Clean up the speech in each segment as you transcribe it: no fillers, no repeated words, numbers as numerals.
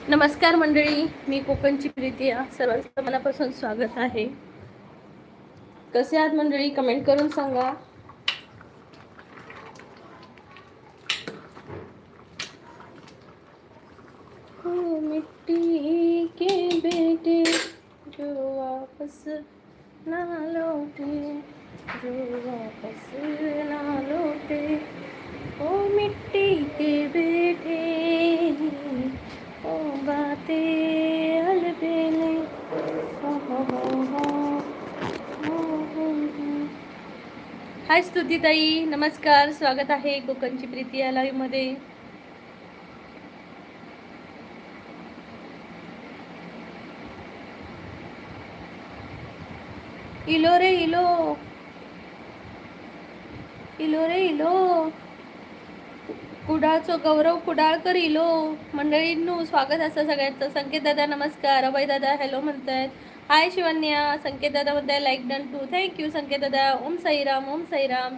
नमस्कार मंडळी, मी कोकणची प्रीती. सर्वांचं मनापासून स्वागत आहे. कसे आहात मंडळी? कमेंट करून सांगा. हो मिट्टी के बेटे जो वापस ना लौटे, जो वापस ना लौटे, ओ मिट्टी के बेटे, ओ बातें अलबेले, हो हो हो हो. हाय स्तुतीताई, नमस्कार. स्वागत आहे कोकणची प्रीती या लाईव्ह मध्ये. इलो रे इलो, इलो रे इलो, कुडाळचं गौरव कुडाळकर इलो. मंडळींनो स्वागत असं सगळ्यांचं. संकेत दादा नमस्कार. अभय दादा हॅलो म्हणतायत. हाय शिवन्या. संकेत दादा म्हणताय लाईक डन टू. थँक्यू संकेत दादा. ओम साईराम, ओम साईराम.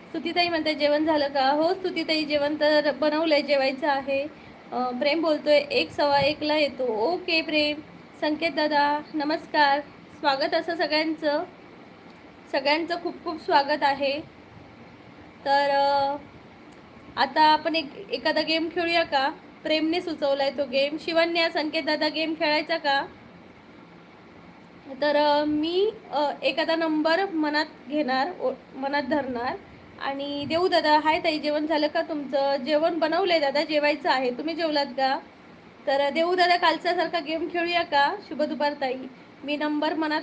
स्तुतीताई म्हणताय जेवण झालं का? हो स्तुतीताई, जेवण तर बनवलंय, जेवायचं आहे. प्रेम बोलतोय 1:15 येतो. ओके प्रेम. संकेत दादा नमस्कार. स्वागत असं सगळ्यांचं. सगळ्यांचं खूप खूप स्वागत आहे. तर आता आपण एखादा गेम खेळूया का? प्रेमने सुचवलाय तो गेम. शिवन्या, संकेत दादा गेम खेळायचा का? तर मी एखादा नंबर मनात घेणार, मनात धरणार आणि देऊ. दादा हाय ताई, जेवण झालं का तुमचं? जेवण बनवलंय दादा, जेवायचं आहे. तुम्ही जेवलात का? तर देऊ दादा कालचा सारखा गेम खेळूया का? शुभ दुपार ताई. मी नंबर मनात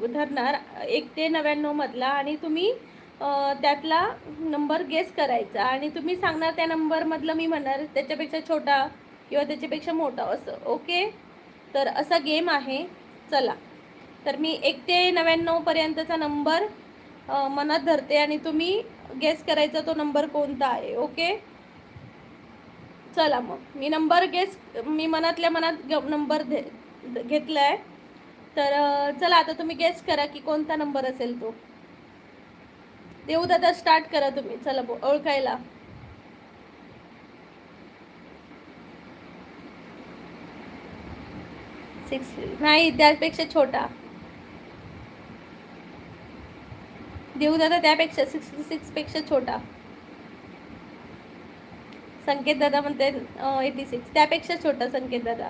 धरणार 1 ते 99 मधला आणि तुम्ही त्यातला नंबर गेस करायचा आणि तुम्ही सांगणार त्या नंबरमधलं. मी म्हणणार त्याच्यापेक्षा छोटा किंवा त्याच्यापेक्षा मोठा असं. ओके, तर असा गेम आहे. चला, तर मी 1 ते 99 पर्यंतचा नंबर मनात धरते आणि तुम्ही गेस करायचा तो नंबर कोणता आहे. ओके, चला मग मी नंबर मी मनातल्या मनात नंबर घेतलाय. तर चला आता तुम्ही गेस करा की कोणता नंबर असेल तो. देऊ दादा स्टार्ट करा तुम्ही. चला ओळखायला. 6 नाही, त्यापेक्षा छोटा. देऊ दादा त्यापेक्षा 66 पेक्षा छोटा. संकेत दादा म्हणते 86, त्यापेक्षा छोटा संकेत दादा.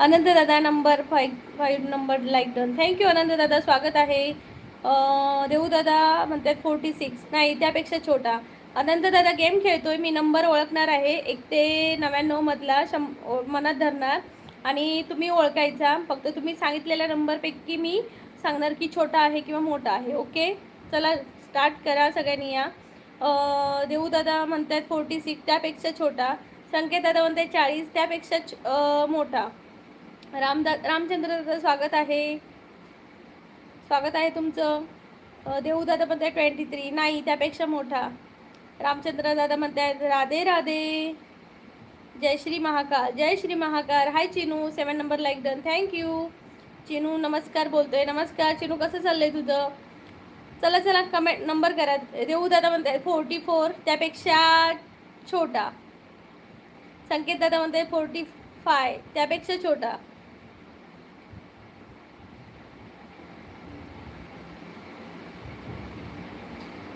आनंद दादा number 5 number like done. Thank you Anand दादा, स्वागत आहे. देऊ दादा म्हणतात 46, नाही त्यापेक्षा छोटा. आनंद दादा गेम खेळतोय. मी नंबर ओळखणार आहे 1 ते 99 मधला मनात धरणार आणि तुम्ही ओळखायचा. फक्त तुम्ही सांगितलेल्या नंबरपैकी मी सांगणार की छोटा आहे किंवा मोठा आहे. ओके, चला स्टार्ट करा सगळ्यांनी या. देऊ दादा म्हणतात 46, त्यापेक्षा छोटा. संकेत दादा म्हणतात 40, त्यापेक्षा मोठा. रामचंद्र दादा स्वागत आहे, स्वागत आहे तुमचं. देऊ दादा म्हणताय 23, नाही त्यापेक्षा मोठा. रामचंद्र दादा म्हणतायत राधे राधे. जय श्री महाकाल, जय Shri Mahakal. Hi Chinu, 7 number like done. Thank you Chinu. नमस्कार बोलतोय. नमस्कार चिनू, कसं चाललंय तुझं? चला चला कमेंट नंबर करा. देऊ दादा म्हणताय 44, त्यापेक्षा छोटा. संकेत दादा म्हणताय 45, त्यापेक्षा छोटा.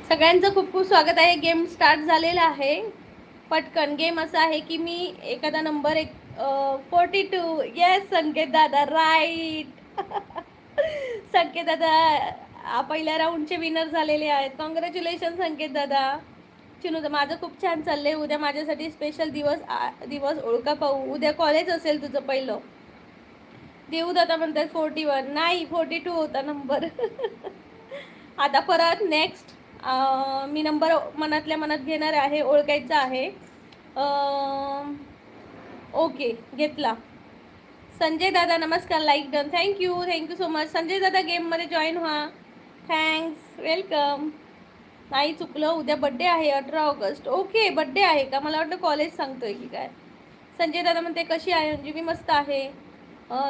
सगळ्यांचं खूप खूप स्वागत आहे. गेम स्टार्ट झालेला आहे. पटकन गेम असा आहे की मी एखादा नंबर 42. येस संकेत दादा, राईट. संकेत दादा पहिल्या राऊंडचे विनर झालेले आहेत. कॉंग्रॅच्युलेशन संकेत दादा. चिनू, माझं खूप छान चाललंय. उद्या माझ्यासाठी स्पेशल दिवस ओळखा पाहू. उद्या कॉलेज असेल तुझं पहिलं. देऊ दादा म्हणतात 41, नाही 42 होता नंबर. आता परत नेक्स्ट मी नंबर मनातल्या मनात घेणार आहे, ओळखायचा आहे. ओके, घेतला. संजय दादा नमस्कार, like done. Thank you so much. Sanjay दादा गेममध्ये जॉईन व्हा. Thanks, welcome. नाही चुकलं, उद्या बड्डे आहे 18 ऑगस्ट. ओके, बड्डे आहे का? मला वाटलं कॉलेज सांगतोय की काय. संजय दादा म्हणते कशी आहे अंजू? मी मस्त आहे.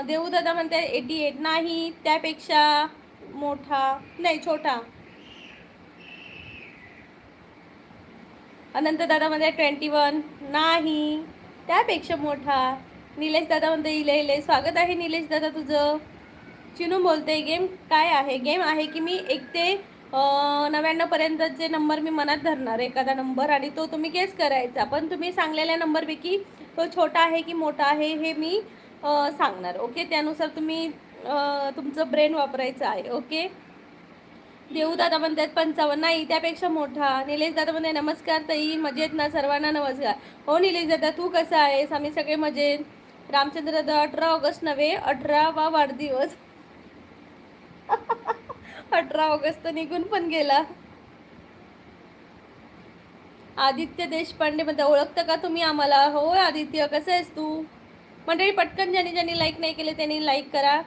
देऊ दादा म्हणते 88, नाही त्यापेक्षा मोठा, नाही छोटा. अनंत दादा म्हणते 21 नाही, त्यापेक्षा मोठा. निलेश दादा म्हणते इले इले. स्वागत आहे निलेश दादा तुझं. चिनू बोलते गेम काय आहे? गेम आहे की मी 1 ते 99 पर्यंतचे नंबर मी मनात धरणार एखादा नंबर आणि तो तुम्ही गेस करायचा. पण तुम्ही सांगलेल्या नंबरपैकी तो छोटा आहे की मोठा आहे हे मी सांगणार. ओके, त्यानुसार तुम्ही तुमचं ब्रेन वापरायचं आहे. ओके. देऊ दादा म्हणतात 55 नाही, त्यापेक्षा मोठा. निलेश दादा म्हणते नमस्कार ताई, मजेत ना? सर्वांना नमस्कार. हो निलेश दादा, तू कसा आहेस? आम्ही सगळे मजेत. रामचंद्र दादा 18 ऑगस्ट नव्हे, 18वा वाढदिवस. 18 ऑगस्ट निघून पण गेला. आदित्य देशपांडे मध्ये ओळखतं का तुम्ही आम्हाला? हो आदित्य, कसं आहेस तू? मंडळी पटकन ज्यांनी ज्यांनी लाईक नाही केले त्यांनी लाईक करा.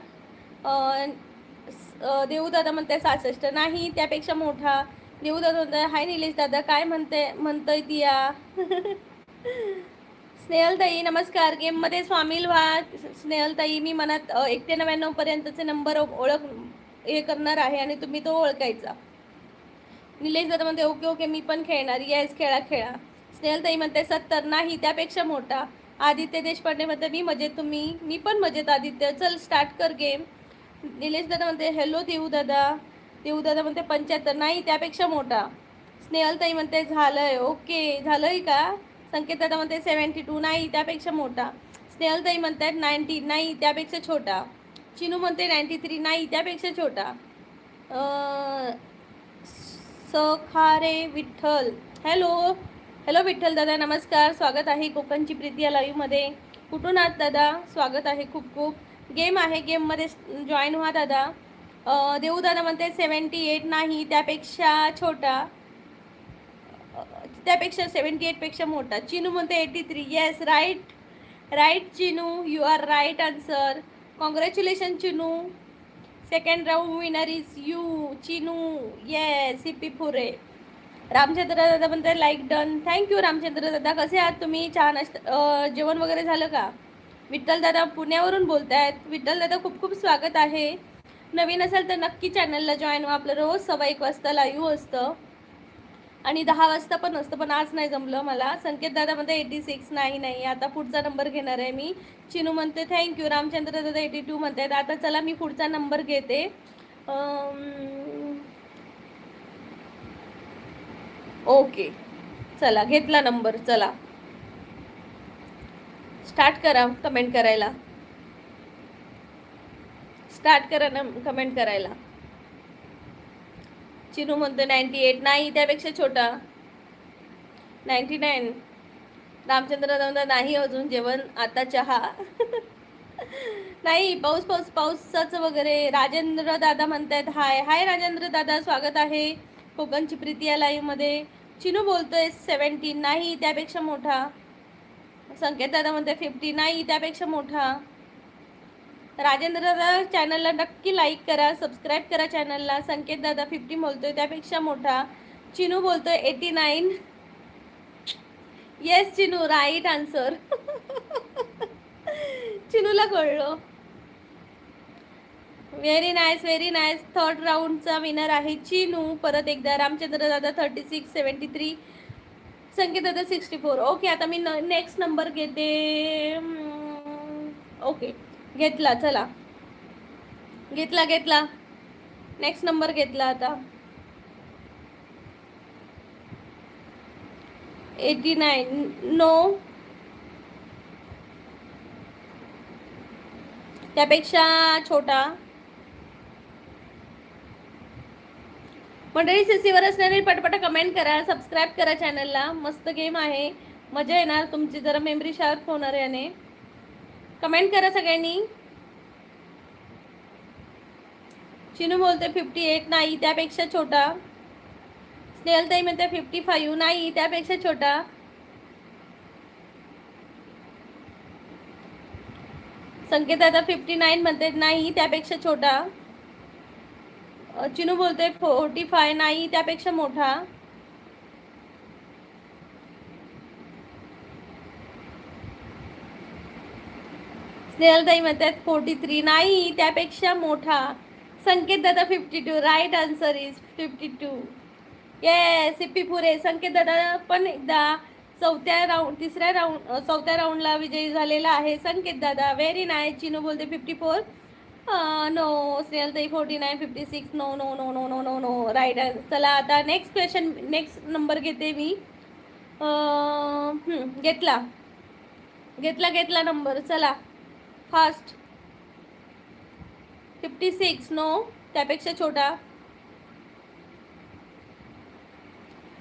देवदादा म्हणते 66 नाही, त्यापेक्षा मोठा. देवदादा म्हणते हाय निलेश दादा, काय म्हणतोय तिया. स्नेहलताई नमस्कार. गेममध्ये सामील व्हा. स्नेहलताई, मी मनात 1 ते 99 पर्यंतचे नंबर हे करणार आहे आणि तुम्ही तो ओळखायचा. निलेश दादा म्हणते ओके ओके, मी पण खेळणार. येस, खेळा खेळा. स्नेहलताई म्हणते 70 नाही, त्यापेक्षा मोठा. आदित्य देशपांडे म्हणते मी मजेत, तुम्ही? मी पण मजेत आदित्य. चल स्टार्ट कर गेम. निलेश दादा म्हणते हॅलो देवदादा. देवदादा म्हणते 75 नाही, त्यापेक्षा मोठा. स्नेहलताई म्हणते झालंय. ओके, झालंय का? संकेत दादा म्हणते 72 नाही, त्यापेक्षा मोठा. स्नेहलताई म्हणतात 90 नाही, त्यापेक्षा छोटा. चिनू म्हणते 93 नाही, त्यापेक्षा छोटा. सखारे विठ्ठल हॅलो. हॅलो विठ्ठल दादा नमस्कार. स्वागत आहे कोकणची प्रीती या लाईव्हमध्ये. कुठून आहात दादा? स्वागत आहे खूप खूप. गेम आहे, गेममध्ये जॉईन व्हा दादा. देऊ दादा म्हणते 78 नाही, त्यापेक्षा छोटा. त्यापेक्षा 78 पेक्षा मोठा. चिनू म्हणते 83. Yes, right Chinu, you are right answer. Congratulation Chinu. Second round winner is you Chinu. Yes, hip hip hooray. Ramchandra दादा म्हणते लाईक डन. थँक्यू रामचंद्र दादा. कसे आहात तुम्ही? छान जेवण वगैरे झालं का? विठ्ठल दादा पुण्यावरून बोलत आहेत. विठ्ठल दादा खूप खूप स्वागत आहे. नवीन असेल तर नक्की चॅनलला जॉईन व्हा. आपलं रोज 1:15 वाजता लाईव्ह असतं आणि 10 वाजता पण असतं, पण आज नाही जमलं मला. संकेत दादा म्हणते 86 नाही, आता पुढचा नंबर घेणार आहे मी. चिनू म्हणते थँक्यू. रामचंद्र दादा 82 म्हणतात. आता चला मी पुढचा नंबर घेते. ओके, चला घेतला नंबर. चला स्टार्ट करा कमेंट करायला. स्टार्ट करा ना कमेंट करायला. चिनू म्हणतो 98 नाही, त्यापेक्षा छोटा. 99. रामचंद्र दादा नाही, अजून जेवण, आता चहा. नाही, पावसाचं वगैरे. राजेंद्र दादा म्हणतात हाय राजेंद्र दादा, स्वागत आहे कोकणची प्रीती या लाईव्हमध्ये. चिनू बोलतोय 70 नाही, त्यापेक्षा मोठा. संकेत दादा म्हणते 50 नाही, त्यापेक्षा मोठा. राजेंद्र दादा चॅनलला नक्की लाईक करा, सबस्क्राईब करा चॅनलला. संकेत दादा 50 बोलतोय, त्यापेक्षा मोठा. चिनू बोलतोय 89. Yes Chinu, right answer. चिनूला कळलं. Very nice. थर्ड राऊंडचा विनर आहे चिनू. परत एकदा रामचंद्र दादा 36, 73. संकेत दादा 64. ओके, आता मी नेक्स्ट नंबर घेते. ओके, घेतला. चला घेतला. नेक्स्ट नंबर घेतला आता. 89 नो, त्यापेक्षा छोटा. मंडळी सीसीवर असणारे पटपट कमेंट करा, सबस्क्राईब करा चॅनलला. मस्त गेम आहे, मजा येणार तुमची. जरा मेमरी शार्प होणार याने. कमेंट करा सगळ्यांनी. चिनू बोलते 58 नाही, त्यापेक्षा छोटा. स्नेहलताई म्हणते 55 नाही, त्यापेक्षा छोटा. संकेत दादा 59 म्हणते नाही, त्यापेक्षा छोटा. चिनू बोलते 45 नाही, त्यापेक्षा मोठा. स्नेहलताई म्हणतात 43 नाही, त्यापेक्षा मोठा. संकेत दादा 52. Right answer is 52. येस सिप्पी पुरे. संकेत दादा पण एकदा चौथ्या राऊंडला विजयी झालेला आहे संकेत दादा. Very nice. चिनू बोलते 54. नो. स्नेहल ताई 49 56. No no no no no no no right. चला आता नेक्स्ट क्वेश्चन, नेक्स्ट नंबर घेते मी. घेतला घेतला घेतला नंबर. चला फास्ट. 56. नो, त्यापेक्षा छोटा.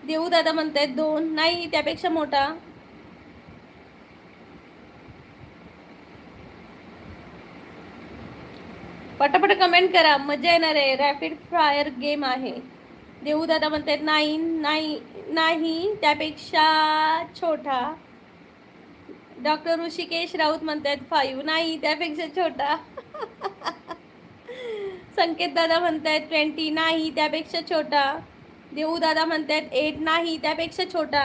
देऊ दादा म्हणतायत 2. नाही, त्यापेक्षा मोठा. पटापट कमेंट करा, मजा येणार आहे. रॅपिड फायर गेम आहे. देऊ दादा म्हणतायत 9. नाही नाही, त्यापेक्षा छोटा. डॉक्टर ऋषिकेश राऊत म्हणतायत 5. नाही, त्यापेक्षा छोटा. संकेत दादा म्हणतायत 20. नाही, त्यापेक्षा छोटा. देऊ दादा म्हणतायत 8. नाही, त्यापेक्षा छोटा.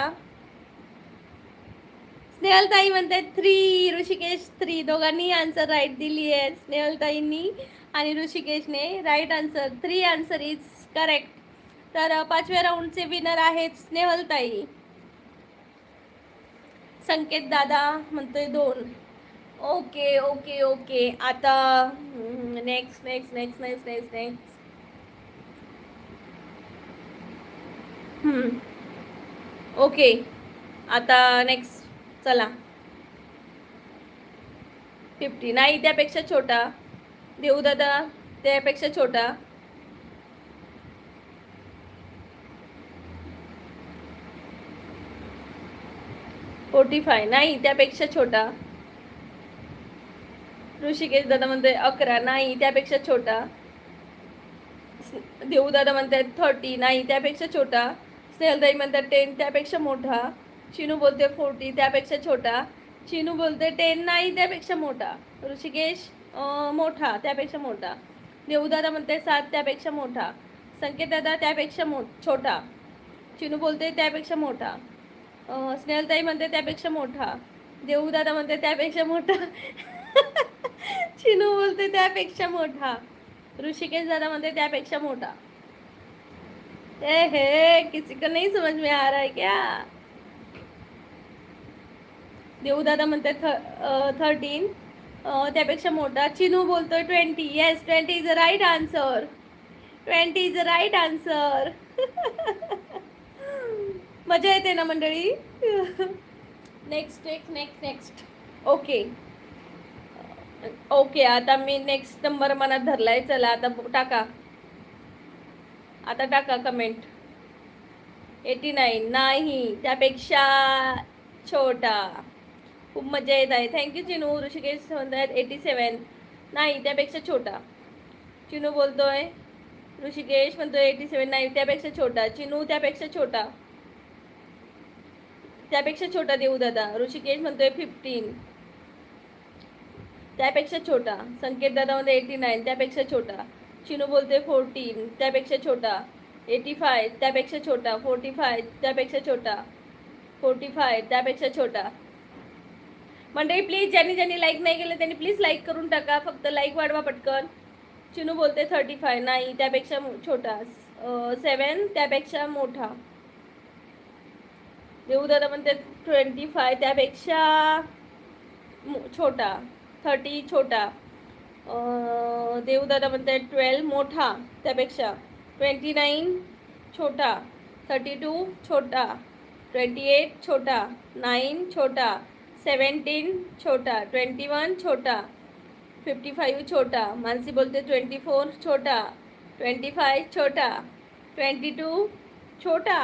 स्नेहल ताई म्हणतायत 3. ऋषिकेश 3. दोघांनी आन्सर राईट दिली आहे, स्नेहल ताईंनी आणि ऋषिकेशने. Right answer 3 answer is correct. तर 5व्या राऊंडचे विनर आहेत स्नेहल ताई. संकेत दादा म्हणतोय 2. Okay okay okay. आता next next next next next next. Okay, आता नेक्स्ट. चला 50. नाही, त्यापेक्षा छोटा. देऊ दादा त्यापेक्षा छोटा. नाही, त्यापेक्षा छोटा. ऋषिकेश दादा म्हणते 11. नाही, त्यापेक्षा छोटा. देऊ दादा म्हणतात 30. नाही, त्यापेक्षा छोटा. स्नेहलताई म्हणतात 10. त्यापेक्षा मोठा. चिनू बोलते 40. त्यापेक्षा छोटा. चिनू बोलते 10. नाही, त्यापेक्षा मोठा. ऋषिकेश मोठा, त्यापेक्षा मोठा. देऊ दादा म्हणते 7. त्यापेक्षा मोठा. संकेत दादा त्यापेक्षा छोटा. चिनू बोलते त्यापेक्षा मोठा. स्नेहलताई म्हणते त्यापेक्षा मोठा. देऊ दादा म्हणते त्यापेक्षा मोठा. चिनू बोलते त्यापेक्षा मोठा. ऋषिकेश दादा म्हणते त्यापेक्षा मोठा. हे किसी को नहीं समझ में आ रहा है क्या? देऊ दादा म्हणते 13. त्यापेक्षा मोठा. चिनू बोलतोय 20. Yes, 20 is a right answer. 20 is a right answer. मजा येते ना मंडळी. Next next next next. Okay okay, आता मी नेक्स्ट नंबर मनात धरलाय. चला आता टाका, आता टाका कमेंट. 89. नाही, त्यापेक्षा छोटा. खूप मजा येत आहे. थँक्यू चिनू. ऋषिकेश म्हणतात 87. नाही, त्यापेक्षा छोटा. चिनू बोलतोय. ऋषिकेश म्हणतोय 87. नाही, त्यापेक्षा छोटा. चिनू त्यापेक्षा छोटा. त्यापेक्षा छोटा. देऊ दादा. ऋषिकेश म्हणतोय 15. त्यापेक्षा छोटा. संकेत दादा म्हणते 89. त्यापेक्षा छोटा. चिनू बोलते 14. त्यापेक्षा छोटा. 85. त्यापेक्षा छोटा. 45. त्यापेक्षा छोटा. 45. त्यापेक्षा छोटा. मंडळी प्लीज, ज्यांनी लाईक नाही केलं त्यांनी प्लीज लाईक करून टाका. फक्त लाईक वाढवा पटकन. चिनू बोलते 35. नाही, त्यापेक्षा छोटा. 7. त्यापेक्षा मोठा. देऊ दादा म्हणते 25. त्यापेक्षा छोटा. 30 छोटा. देऊ दादा म्हणते 12 मोठा. त्यापेक्षा 29 छोटा. 32 छोटा. 28 छोटा. 9 छोटा. 17 छोटा. 21 छोटा. 55 छोटा. मानसी बोलते 24 छोटा. 25 छोटा. 22 छोटा.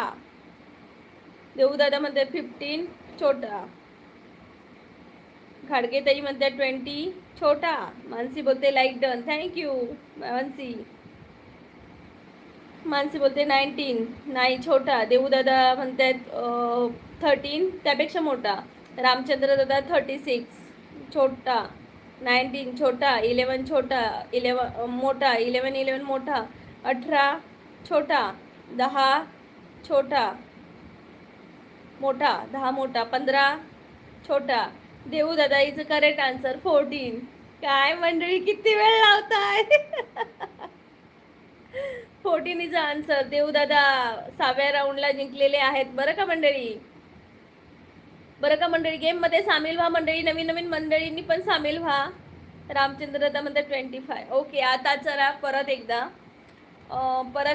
देऊ दादा म्हणते 15 छोटा. खाडगे ताई म्हणते 20 छोटा. मानसी बोलते like done. Thank you Mansi. Mansi बोलते 19. नाही, छोटा. देऊ दादा म्हणतात 13. त्यापेक्षा मोठा. रामचंद्र दादा 36 छोटा. 19 छोटा. 11 छोटा. 11 मोठा. 11 मोठा. 18 छोटा. 10 छोटा मोठा. 10 मोठा. 15 छोटा. देऊ दादा इज करेक्ट आन्सर 14. काय मंडळी किती वेळ लावताय? 14 इज आन्सर. देवदादा 6व्या राऊंडला जिंकलेले आहेत. बरं का मंडळी, बरं का मंडळी, गेममध्ये सामील व्हा मंडळी. नवीन नवीन मंडळींनी पण सामील व्हा. रामचंद्र दादा म्हणतात 25. ओके, आता चला परत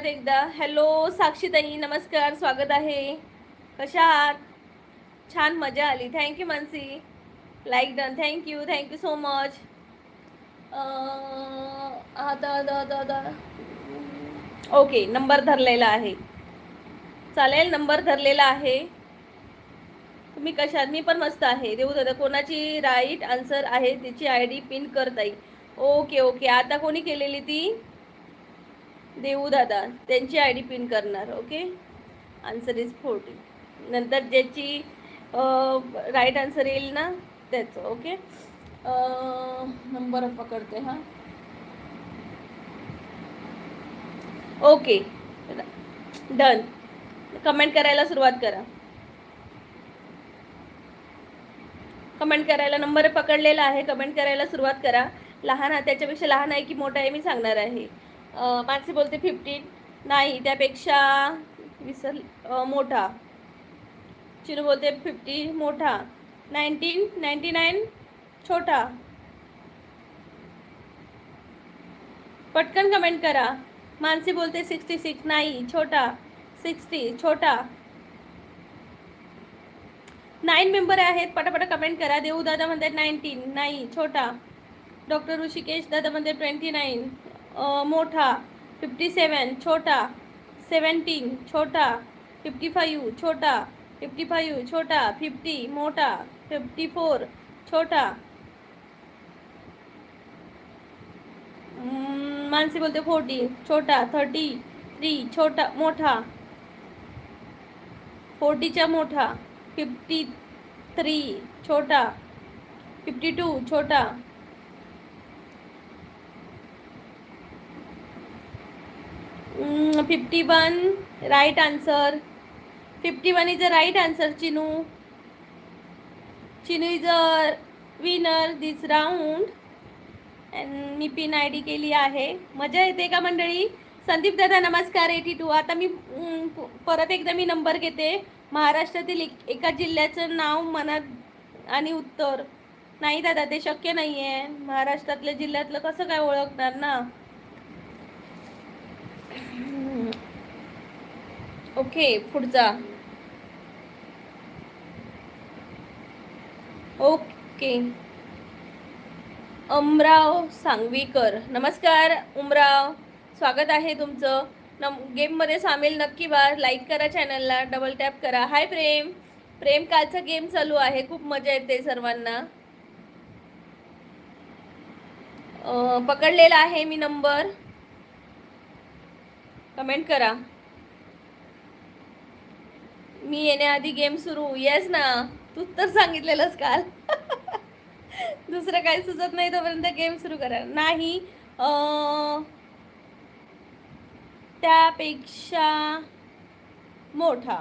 एकदा हॅलो साक्षीताई, नमस्कार, स्वागत आहे. कशा आहात? छान, मजा आली. Thank you Mansi, like done. Thank you so much. Okay, number धरलेला आहे. चालेल, नंबर धरलेला आहे. तुम्ही कशात? मी पण मस्त आहे. देऊ दादा, कोणाची राईट आन्सर आहे तिची ID पिन करता येईल. ओके, आता कोणी केलेली ती? देऊ दादा, त्यांची ID पिन करणार. Okay, answer is 14. नंतर ज्याची राईट आन्सर येईल ना त्याचं. ओके, नंबर पकडते. हां, ओके, डन. कमेंट करायला सुरुवात करा. कमेंट करायला, नंबर पकडलेला आहे. कमेंट करायला सुरुवात करा. लहान आहे, त्याच्यापेक्षा लहान आहे की मोठा आहे मी सांगणार आहे. मानसी बोलते 15. नाही, त्यापेक्षा मोठा. चिनू बोलते 50 मोठा. 19, 99 छोटा. पटकन कमेंट करा. मानसी बोलते 66. नाही, छोटा. 60 छोटा. 9 मेंबर आहेत. पटापट कमेंट करा. देऊ दादा म्हणतात 19. नाही, छोटा. डॉक्टर ऋषिकेश दादा म्हणते 29 मोठा. 57 छोटा. 17 छोटा. 55 छोटा. 55 छोटा. 50 मोठा. 54 छोटा. मानसी बोलते 40 छोटा. 33 छोटा मोठा. 40च्या मोठा. 53 छोटा. 52 छोटा. 51 right answer. 51 is a right answer. Chinu is a winner this round. And मी पिन ID केली आहे. मजा येते का मंडळी? संदीप दादा नमस्कार. 82. आता मी परत एकदा नंबर घेते. महाराष्ट्रातील एका जिल्ह्याचं नाव मनात आणि उत्तर. नाही दादा, ते शक्य नाही आहे. महाराष्ट्रातल्या जिल्ह्यातलं कसं काय ओळखणार ना. ओके, पुढचा. ओके, उमराव सांगवीकर, नमस्कार उमराव, स्वागत आहे तुमचं. गेममध्ये सामील नक्की व्हा. लाईक करा, चॅनलला डबल टॅप करा. हाय प्रेम, कालचा गेम चालू आहे. खूप मजा येते सर्वांना. पकडलेला आहे मी नंबर. कमेंट करा. मी येण्याआधी गेम सुरू. येस ना, तू तर सांगितलेलंस काल. दुसरं काही सुचत नाही तोपर्यंत गेम सुरू करा. नाही, त्यापेक्षा मोठा.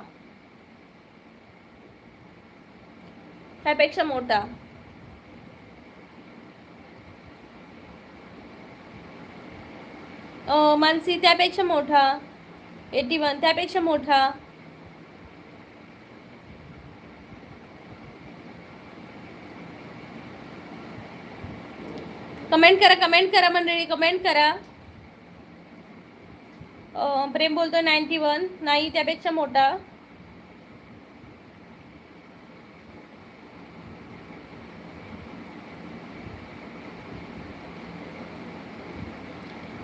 त्यापेक्षा मोठा. मानसी त्यापेक्षा मोठा. 81 त्यापेक्षा मोठा. कमेंट करा मंडळी, कमेंट करा. प्रेम बोलतो 91. नाही, त्यापेक्षा मोठा.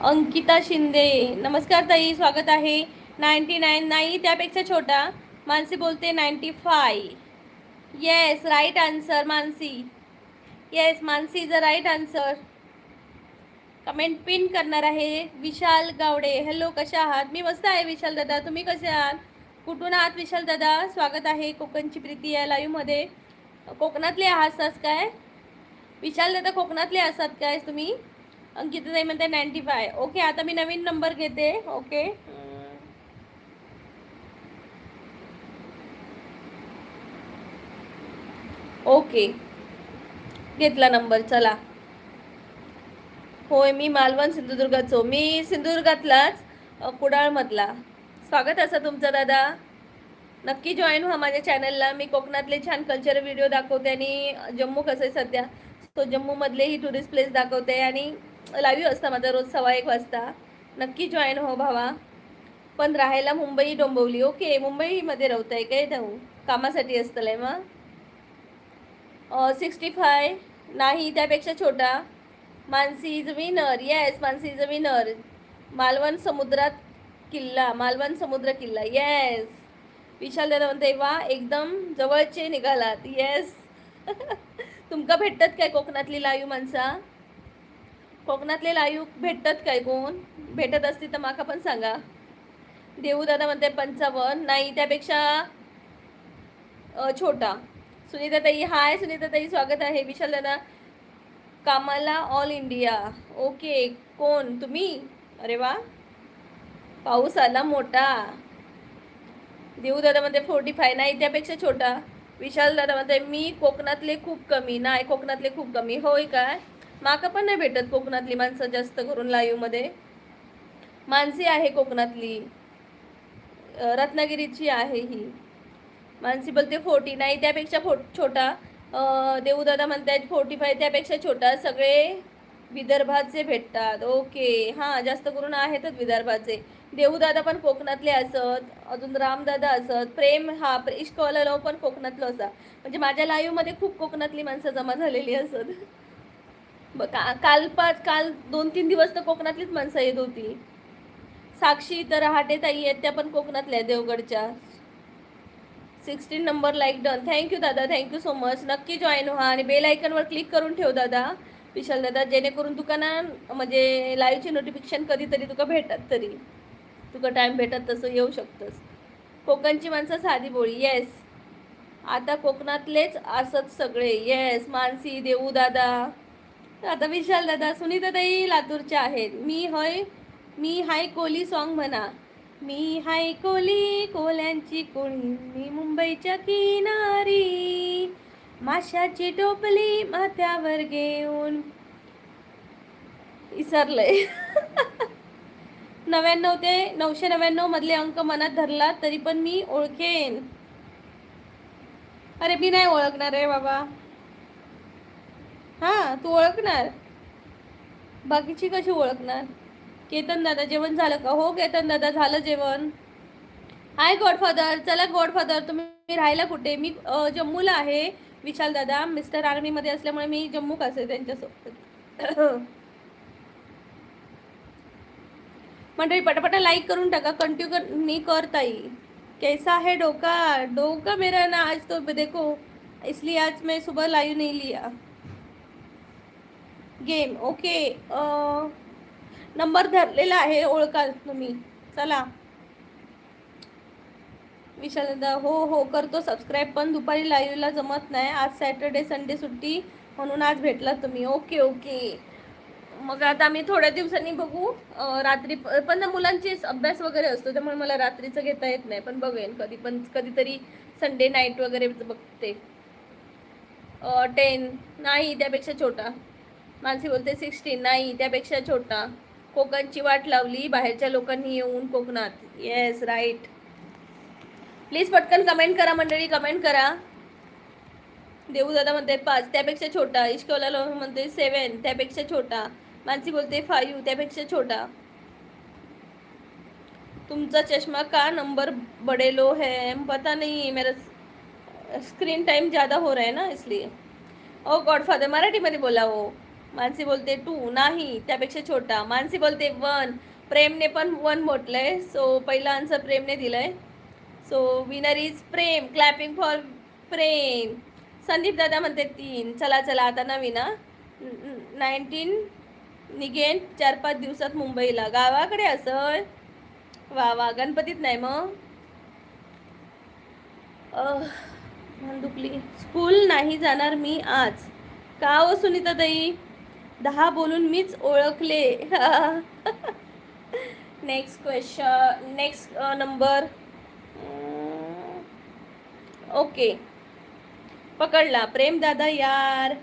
अंकिता शिंदे, नमस्कार ताई, स्वागत आहे. 99 नाही, त्यापेक्षा छोटा. मानसी बोलते 95. Yes, right answer Mansi. Yes, Mansi is a right answer. Comment pin करणार आहे. विशाल गावडे, हॅलो, कशा आहात? मी मस्त आहे विशाल दादा, तुम्ही कसे आहात? कुठून आहात विशाल दादा? स्वागत आहे. कोकणची प्रीती या लाईव्हमध्ये. कोकणातले आहात काय विशाल दादा? कोकणातले असतात काय तुम्ही? अंकिता ताई म्हणते 95. ओके, आता मी नवीन नंबर घेते. ओके, ओके, घेतला नंबर. चला. होय, मी मालवण सिंधुदुर्गाचो. मी सिंधुदुर्गातलाच. कुडाळमधला. स्वागत असं तुमचं दादा. नक्की जॉईन व्हा माझ्या चॅनलला. मी कोकणातले छान कल्चरल व्हिडिओ दाखवते आणि जम्मू कसं आहे सध्या तो जम्मूमधलेही टुरिस्ट प्लेस दाखवते आणि लाईव्ह असता माझा रोज 1:15 वाजता. नक्की जॉईन हो भावा. पण राहायला मुंबई डोंबिवली. ओके, मुंबईमध्ये राहताय काय जाऊ कामासाठी असतलंय मग. 65 नाही त्यापेक्षा छोटा. Mansi is winner. Yes, Mansi is a winner. Malvan समुद्रात किल्ला, मालवण समुद्र किल्ला. येस. विशाल दादा म्हणते वा एकदम जवळचे निघालात. येस. तुमका भेटतात काय कोकणातली लाईव्ह माणसा? कोकणातले लाईव्ह भेटतात काय? कोण भेटत असतील तर माका पण सांगा. देऊ दादा म्हणते 55 नाही त्यापेक्षा छोटा. सुनीता ताई हाय. सुनीता ताई स्वागत आहे. विशाल दादा कामाला ऑल इंडिया. ओके, कोण तुम्ही? अरे वा, पाऊस आला मोठा. देऊ दादा म्हणते 45 नाही त्यापेक्षा छोटा. विशाल दादा म्हणते मी कोकणातले खूप कमी. नाही कोकणातले खूप कमी. होय काय? माका पण नाही भेटत कोकणातली माणसं जास्त करून लाईव्ह मध्ये. मानसी आहे कोकणातली, रत्नागिरीची आहे ही. मानसी बोलते 40 नाही त्यापेक्षा छोटा. देऊदादा म्हणतात 45 त्यापेक्षा छोटा. सगळे विदर्भाचे भेटतात. ओके, हां जास्त करून आहेतच विदर्भाचे. देऊदादा पण कोकणातले असत. अजून रामदादा असत. प्रेम हा इश्कवाला लो पण कोकणातलं असा. म्हणजे माझ्या लाईव्हमध्ये खूप कोकणातली माणसं जमा झालेली असत. काल 2-3 दिवस तर कोकणातलीच माणसं येत होती. साक्षी तर रहाटे ताई आहेत त्या पण कोकणातल्या देवगडच्या. 16 नंबर लाईक डन. थँक्यू दादा, थँक्यू सो मच. नक्की जॉईन व्हा आणि बेल आयकनवर क्लिक करून ठेव दादा विशाल दादा, जेणेकरून तुका ना म्हणजे लाईव्हची नोटिफिकेशन कधीतरी तुका भेटत, तरी तुका टाईम भेटत तसं येऊ शकतंस. कोकणची माणसं साधी बोळी. येस, आता कोकणातलेच असत सगळे. येस, मानसी, देऊ दादा, आता विशाल दादा. सुनीता ताई लातूरच्या आहेत. मी हाय कोली सॉन्ग म्हणा. मी हाय कोली, कोल्यांची कोळी, मी मुंबईच्या किनारी, माशाची टोपली माथ्यावर घेऊन. विसरलंय. 99 ते 999 मधले अंक मनात धरला तरी पण मी ओळखेन. अरे मी नाही ओळखणार रे बाबा. हां तू ओळखणार, बाकीची कशी ओळखणार? केतन दादा जेवण झालं का? हो केतन दादा झालं जेवण. हाय गॉडफादर. चला गॉडफादर, तुम्ही राहायला कुठे? मी जम्मूला आहे विशाल दादा. मिस्टर आर्मीमध्ये असल्यामुळे मी जम्मू असे त्यांच्यासोबत. मंडळी पटापटा लाईक करून टाका. कंटिन्यू कर ताई. कैसा है डोका मेरा ना आज तो देखो, इसलिए आज मैं सुबह लाईव्ह नहीं लिया. Game okay. नंबर धरलेला आहे, ओळखाल तुम्ही. चला विशाल दादा हो करतो सबस्क्राईब, पण दुपारी लाईव्हला जमत नाही. आज सॅटर्डे संडे सुट्टी म्हणून आज भेटला तुम्ही. ओके. मग आता आम्ही थोड्या दिवसांनी बघू. रात्री पण मुलांची अभ्यास वगैरे असतो त्यामुळे मला रात्रीचं घेता येत नाही, पण बघेन कधीतरी संडे नाईट वगैरे बघते. 10 नाही त्यापेक्षा छोटा. मानसी बोलते 16 नाही त्यापेक्षा छोटा. कोकणची वाट लावली बाहेरच्या लोकांनी येऊन कोकणात. Yes right. प्लीज पटकन कमेंट करा मंडळी, कमेंट करा. देऊ दादा म्हणते 5 त्यापेक्षा छोटा. इश्कवाला म्हणते 7 त्यापेक्षा छोटा. मानसी बोलते 5 त्यापेक्षा छोटा. तुमचा चष्मा का नंबर बड़े लो है? पता नहीं, मेरा स्क्रीन टाइम ज़्यादा हो रहा है ना इसलिए. ओ गॉडफादर मराठीमध्ये बोला हो. मानसी बोलते 2 नाही त्यापेक्षा छोटा. मानसी बोलते 1. प्रेमने पण 1 म्हटलंय, सो पहिला आन्सर प्रेमने दिलाय. So winner is Prem. Clapping for Prem. Sandeep दादा म्हणते 3. चला आता नवीन 19 निघेन 4-5 दिवसात मुंबईला. गावाकडे असं वा गणपतीत नाही मग. दुखली. स्कूल नाही जाणार मी आज. का हो सुनीता ताई? 10 बोलून मीच ओळखले. Next question. Next number. Okay पकडला. प्रेम दादा यार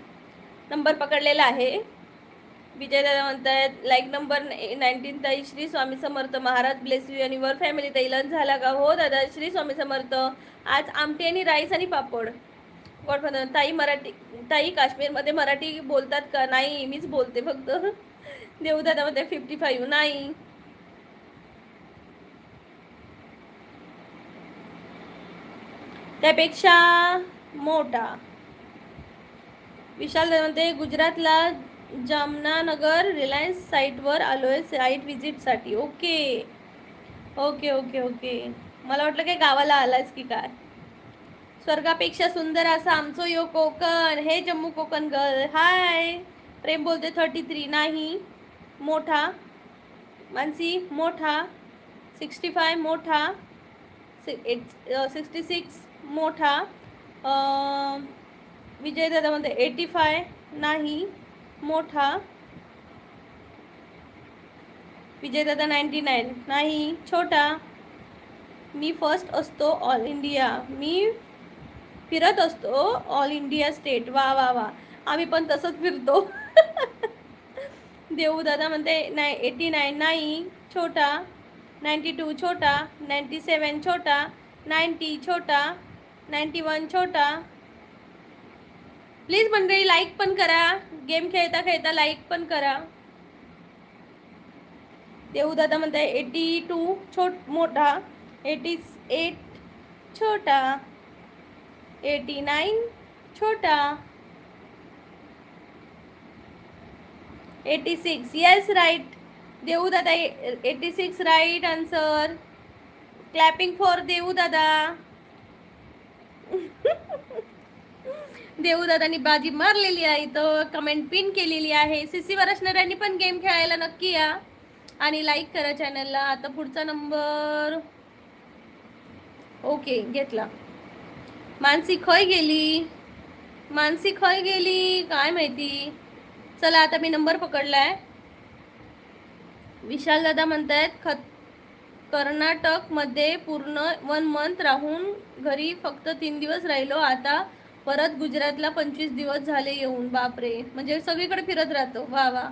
नंबर पकडलेला आहे. विजय दादा म्हणतायत लाईक नंबर 19 ताई, श्री स्वामी समर्थ महाराज ब्लेस यू आणि वर फॅमिली. ताई लंच झाला का? हो दादा, श्री स्वामी समर्थ. आज आमटी आणि राईस आणि पापड. गॉडफादर ताई मराठी, ताई काश्मीरमध्ये मराठी बोलतात का? नाही, मीच बोलते फक्त. देवदादा मध्ये 55 नाही. त्यापेक्षा मोठा. विशाल म्हणते गुजरातला जामनानगर रिलायन्स साईटवर आलोय साईट व्हिजिटसाठी. ओके ओके ओके ओके, मला वाटलं काय गावाला आलायस की काय. स्वर्गापेक्षा सुंदर असा आमचो यो कोकण. हे जम्मू कोकण गर्ल. हाय. प्रेम बोलते 33 नाही. मोठा. मानसी मोठा. 65 मोठा. 66 मोठा. विजय दादा म्हणते 85 नाही. मोठा. विजय दादा 99 नाही. छोटा. मी फर्स्ट असतो ऑल इंडिया. मी फिरत असतो ऑल इंडिया स्टेट. वा वा वा, आम्ही पण तसंच फिरतो. देऊ दादा म्हणते 89 नाही. छोटा. 92 छोटा. 97 छोटा. 90 छोटा. 91 छोटा. प्लीज मंडळी लाईक पण करा. गेम खेळता खेळता लाईक पण करा. देऊ दादा म्हणते 82 मोठा. 88 छोटा. 89 छोटा. 86 येस राईट. देऊ दादा 86 राईट आन्सर. क्लॅपिंग फॉर देऊ दादा. देऊ दादानी बाजी मारलेली आहे. इथं कमेंट पिन केलेली आहे. सीसीवर असणाऱ्यांनी पण गेम खेळायला नक्की या आणि लाईक करा चॅनलला. आता पुढचा नंबर ओके घेतला. मानसी खय गेली. मानसी खय गेली काय माहिती. चला आता मी नंबर पकडलाय. विशाल दादा म्हणतायत कर्नाटकमध्ये पूर्ण 1 मंथ राहून घरी फक्त 3 दिवस राहिलो. आता परत गुजरातला 25 दिवस झाले येऊन. बापरे, म्हणजे सगळीकडे फिरत राहतो. वा वा,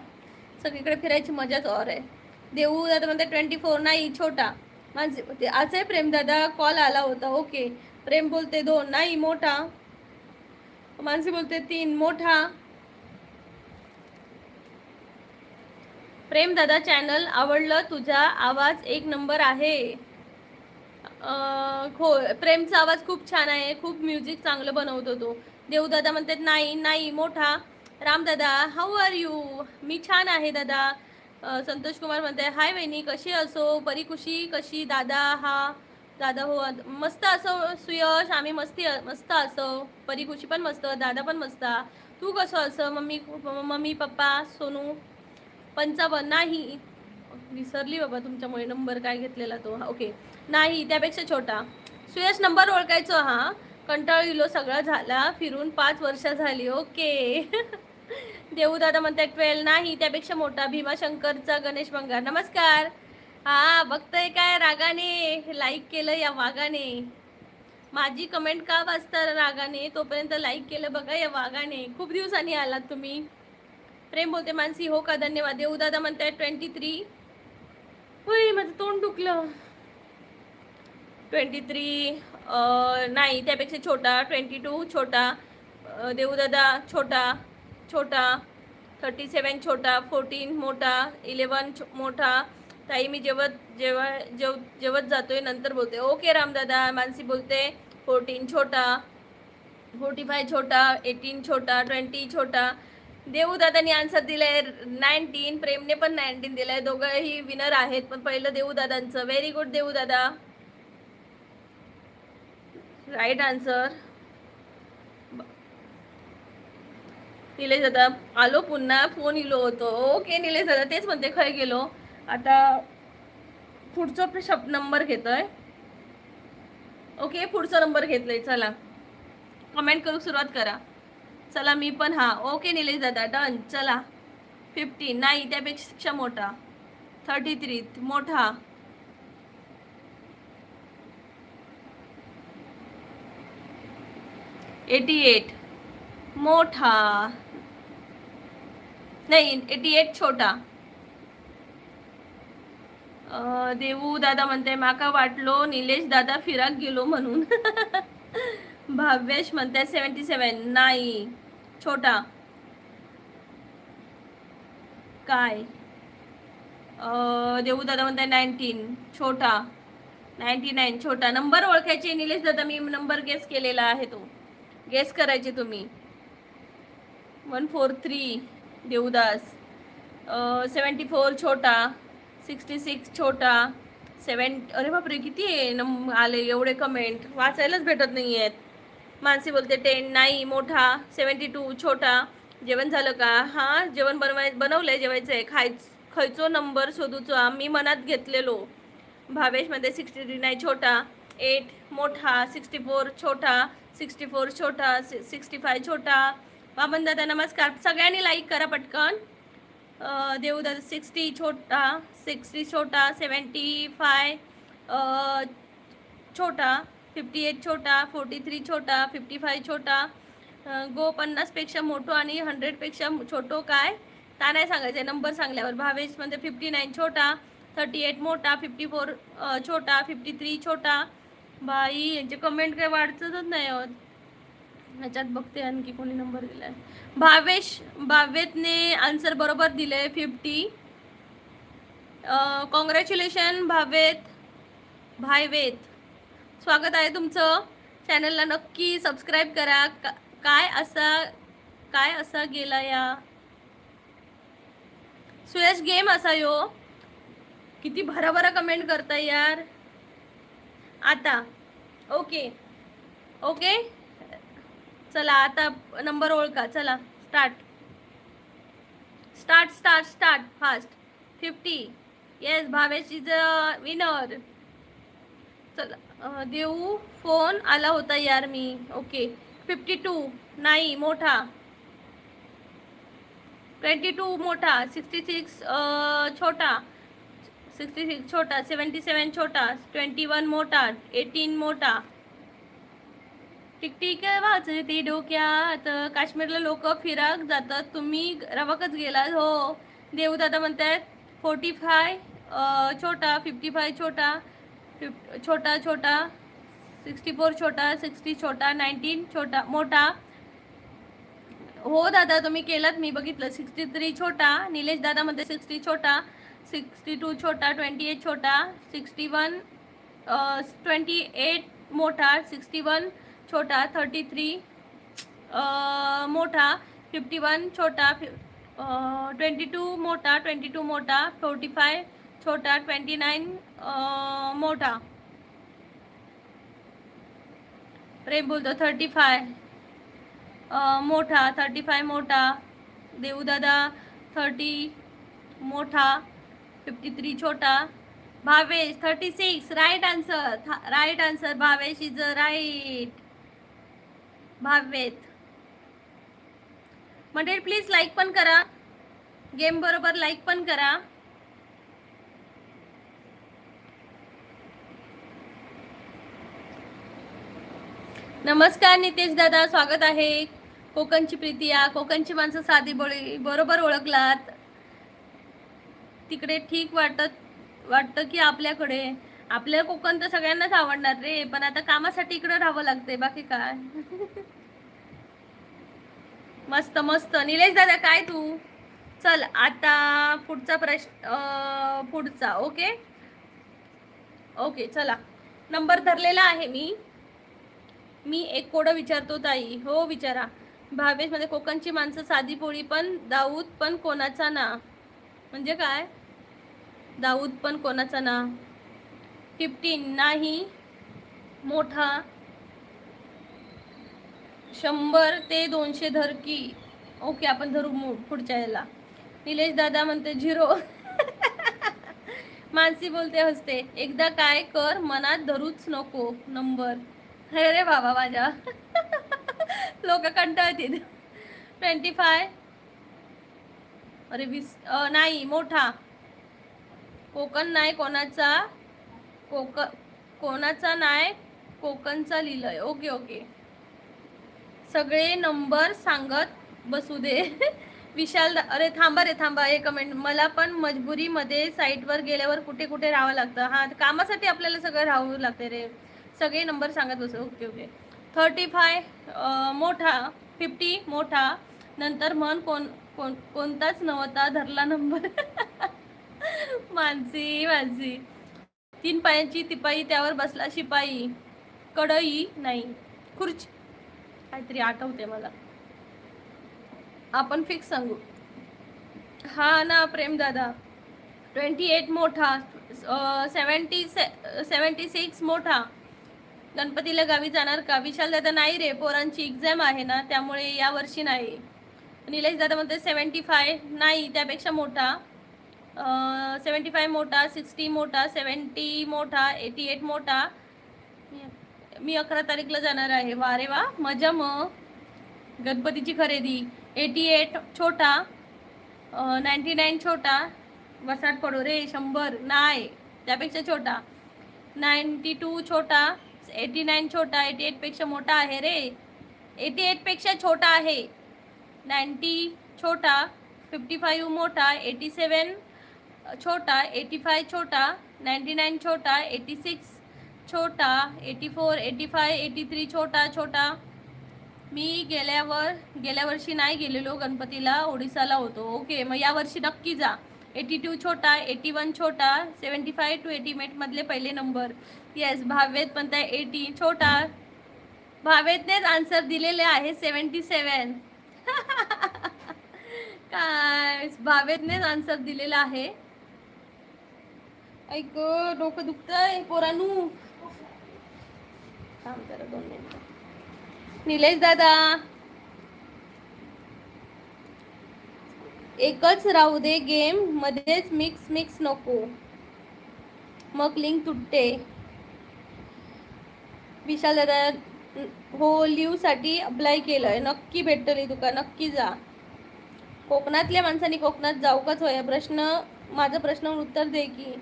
सगळीकडे फिरायची मजाच और आहे. देऊ दादा म्हणते 24 नाही. छोटा. माझे आज आहे प्रेमदादा कॉल आला होता. ओके. प्रेम बोलते 2 नाही. मोठा. मानसी बोलते 3 मोठा. प्रेम दादा चॅनल आवडलं, तुझा आवाज 1 नंबर आहे. हो, प्रेमचा आवाज खूप छान आहे. खूप म्युझिक चांगलं बनवतो तो. देवदादा म्हणतात नाही नाही. मोठा. Ramdada how are you. मी छान आहे दादा. संतोष कुमार म्हणते हाय वहिनी कशी असो. परी खुशी कशी. दादा हा दादा हो मस्त असो. सुयश आम्ही मस्त असो. परी खुशी पण मस्त. दादा पण मस्त. तू कसं असं. मम्मी पप्पा सोनू 55 नाही. विसरली बाबा तुमच्यामुळे नंबर काय घेतलेला तो. ओके नाही. त्यापेक्षा छोटा. सुयश नंबर ओळखायचो. हा कंटाळलो सगळा झाला फिरून 5 वर्ष झाली. ओके. देऊ दादा म्हणतात 12 नाही. त्यापेक्षा मोठा. भीमाशंकरचा गणेश बंगार नमस्कार. हा बघतय काय रागाने. लाईक केलं या वागाने. माझी कमेंट का वाचता रागाने. तोपर्यंत लाईक केलं बघा या वागाने. खूप दिवसांनी आलात तुम्ही. प्रेम बोलते मानसी हो का धन्यवाद. देऊ दादा म्हणताय 23. होय माझं तोंड दुखलं. 23 नाही. त्यापेक्षा छोटा. 22 छोटा. देवदादा छोटा. छोटा. 37 छोटा. 14 मोठा. 11 मोठा. ताई मी जेवत जातोय नंतर बोलते. ओके रामदादा. मानसी बोलते 14 छोटा. 45 छोटा. 18 छोटा. 20 छोटा. देवदादानी आन्सर दिलाय 19. प्रेमने पण 19 दिलाय. दोघंही विनर आहेत. पण पहिलं देवदादांचं. व्हेरी गुड देवदादा. Right answer. निलेश दादा आलो पुन्हा फोन इलो होतो. ओके निलेश दादा तेच म्हणते खय गेलो. आता पुढचा नंबर घेतोय. ओके पुढचा नंबर घेतलाय. चला कमेंट करू सुरुवात करा. चला मी पण हा. ओके निलेश दादा डन. चला 50 नाही. त्यापेक्षा मोठा. 33 मोठा. 88 मोठा. नाही 88 छोटा. देवू दादा म्हणते माका वाटलो निलेश दादा फिराक गेलो म्हणून. भावेश म्हणते 77 नाही छोटा. काय देवू दादा म्हणते 19 छोटा. 99 छोटा. नंबर ओळखायचे निलेश दादा, मी नंबर गेस केलेला आहे, तो गेस करायचे तुम्ही. 143 देवदास. 74 छोटा. 66 छोटा. अरे बापरे किती आहे आले एवढे कमेंट, वाचायलाच भेटत नाही आहेत. मानसी बोलते 10 नाही मोठा. 72 छोटा. जेवण झालं का? हां जेवण बनवलंय, जेवायचं आहे. खायचो नंबर शोधूचो आम्ही मनात घेतलेलो. भावेशमध्ये 63 नाही छोटा. 8 मोठा. 64 छोटा. 64 छोटा. 65 छोटा. बाबन दादा नमस्कार. सगळ्यांनी लाईक करा पटकन. देवदादा 60 छोटा. 60 छोटा. 75 छोटा. 58 छोटा. 43 छोटा. 55 छोटा. गो 50पेक्षा मोठो आणि 100पेक्षा छोटो काय ता नाही सांगायचं नंबर सांगल्यावर. भावेशमध्ये 59 छोटा. 38 मोठा. 54 छोटा. 53 छोटा. बाई यांचे कमेंट काय वाढतच नाही होत. ह्याच्यात बघते आणखी कोणी नंबर दिलाय. भावेतने आन्सर बरोबर दिले 50. कॉंग्रॅच्युलेशन भावेत. स्वागत आहे तुमचं. चॅनलला नक्की सबस्क्राईब करा. काय असा गेला या सुयश गेम असा यो. किती भराभरा कमेंट करताय यार. आता ओके चला आता नंबर ओळखा. चला start fast. 50 yes Bhavesh is a winner. चला देऊ फोन आला होता यार मी. ओके 52 नाही मोठा. 22 मोठा. 66 छोटा. 66 छोटा. 77 छोटा. 21 मोठा. 18 मोठा. टिकटिक वाजते डोक्यात. काश्मीरला लोक फिराक जातात, तुम्ही रवाकच गेलात. हो देवदादा म्हणतात 45 छोटा. 55 छोटा. छोटा. 64 छोटा. 60 छोटा. 19 छोटा मोठा. हो दादा तुम्ही केलात, मी बघितलं. 63 छोटा. निलेश दादा म्हणते 60 छोटा. 62 छोटा. 28 छोटा. 61 28 मोठा. 61 छोटा. 33 मोठा. 51 छोटा. 22 मोठा. 22 मोठा. 45 छोटा. 29 मोठा. प्रेम बोलतो 35 मोठा. 35 मोठा. देवदादा 30 मोठा. 53 छोटा. Bhavesh 36 right answer. Bhavesh is right. भावेत म्हणजे प्लीज लाईक पण करा. गेम बरोबर लाईक पण करा. नमस्कार नितेश दादा स्वागत आहे. कोकणची प्रीती या. कोकणची माणसं साधी बोळी बरोबर ओळखलात. तिकडे ठीक वाटतं की आपल्या कोकण तर सगळ्यांनाच आवडणार रे, पण आता कामासाठी इकडे राहावं लागते, बाकी काय. मस्त निलेश दादा काय तू. चल आता पुढचा प्रश्न. पुढचा ओके चला. नंबर धरलेला आहे मी एक कोड विचारतो ताई. हो विचारा. भावेश मध्ये कोकणची माणसं साधी पोळी पण दाऊद पण कोणाचा ना. म्हणजे काय दाऊद पण कोणाचा ना. 15 नाही मोठा. 100 ते 200 धर की. ओके आपण धरू पुढच्या याला. निलेश दादा म्हणते 0. मानसी बोलते हसते एकदा काय कर मनात धरूच नको नंबर. अरे बाबा माझ्या लोक कंटाळतील. 25 अरे 20 नाही मोठा. कोकण नाही कोणाचा नाही कोकणचा लिहिलंय. ओके सगळे नंबर सांगत बसू दे. विशाल अरे थांबा रे थांबा, हे कमेंट मला पण मजबुरीमध्ये साईटवर गेल्यावर कुठे कुठे राहावं लागतं. हां कामासाठी आपल्याला सगळं राहावं लागते रे, सगळे नंबर सांगत बसो. Okay okay. 35 मोठा, 50 मोठा, नंतर म्हण कोणताच नव्हता धरला नंबर. मानसी मानसी. 3 पायांची तिपाई त्यावर बसला शिपाई, कढई नाही खुर्ची, काहीतरी आठवते मला, आपण फिक्स सांगू. हा ना प्रेम दादा. 28 मोठा, 76 मोठा. गणपतीला गावी जाणार का? विशाल दादा नाही रे, पोरांची एक्झाम आहे ना त्यामुळे या वर्षी नाही. निलेश दादा म्हणते 75 नाही त्यापेक्षा मोठा, 75 मोठा, 60 मोठा, 70 मोठा, 88 मोठा. मी 11 तारीखला जाणार आहे. वा रे वा मजा. मग गणपतीची खरेदी. 88 छोटा, 99 छोटा, वसाट पडो रे. 100 नाही त्यापेक्षा छोटा, 92 छोटा, 89 छोटा, 88 पेक्षा मोठा आहे रे, 88 पेक्षा छोटा आहे, 90 छोटा, 55 मोठा, 87 छोटा, 85 छोटा, 99 छोटा, 86 छोटा, 84, 85, 83 छोटा छोटा. मी गेल्या वर्षी नाही गेलेलो गणपतीला, ओडिसाला होतो. ओके मग या वर्षी नक्की जा. 82 छोटा, 81 छोटा, 75 to 88 मधले पहिले नंबर. येस भावेत पण त्या 80 छोटा. भावेतनेच आन्सर दिलेले आहे 77. काय भावेतनेच आन्सर दिलेला आहे. ऐक डोकं दुखतंय पोरानू. थांब जरा 2 मिनिटं. निलेश दादा एकच राहू दे गेम मध्येच मिक्स नको, मग लिंक तुटते. विशाल दादा हो साठी अप्लाय केलंय, नक्की भेटतली तुका, नक्की जा. कोकणातल्या माणसांनी कोकणात जाऊ काच होया. माझं प्रश्नावर उत्तर दे की.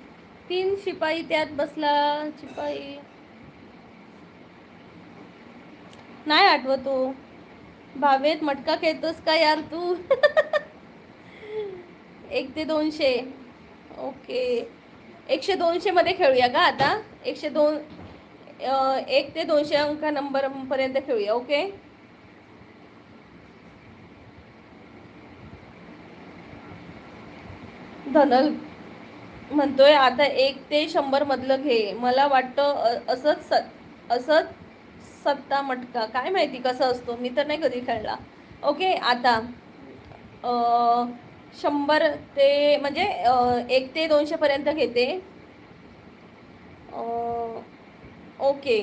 3 शिपाई त्यात बसला शिपाई नाही आठवतो. भावेत मटका खेळतोस का यार तू? 1 ते 200. ओके 100 200 मध्ये खेळूया का आता? 102 1 ते 200 अंक नंबर पर्यंत खेळूया. ओके धनल म्हणतोय आता 1 ते 100 मधलं घे. मला वाटतं असंच सत्ता मटका, काय माहिती कसं असतो, मी तर नाही कधी खेळला. ओके आता 100 ते म्हणजे 1 ते 200 पर्यंत घेते. ओके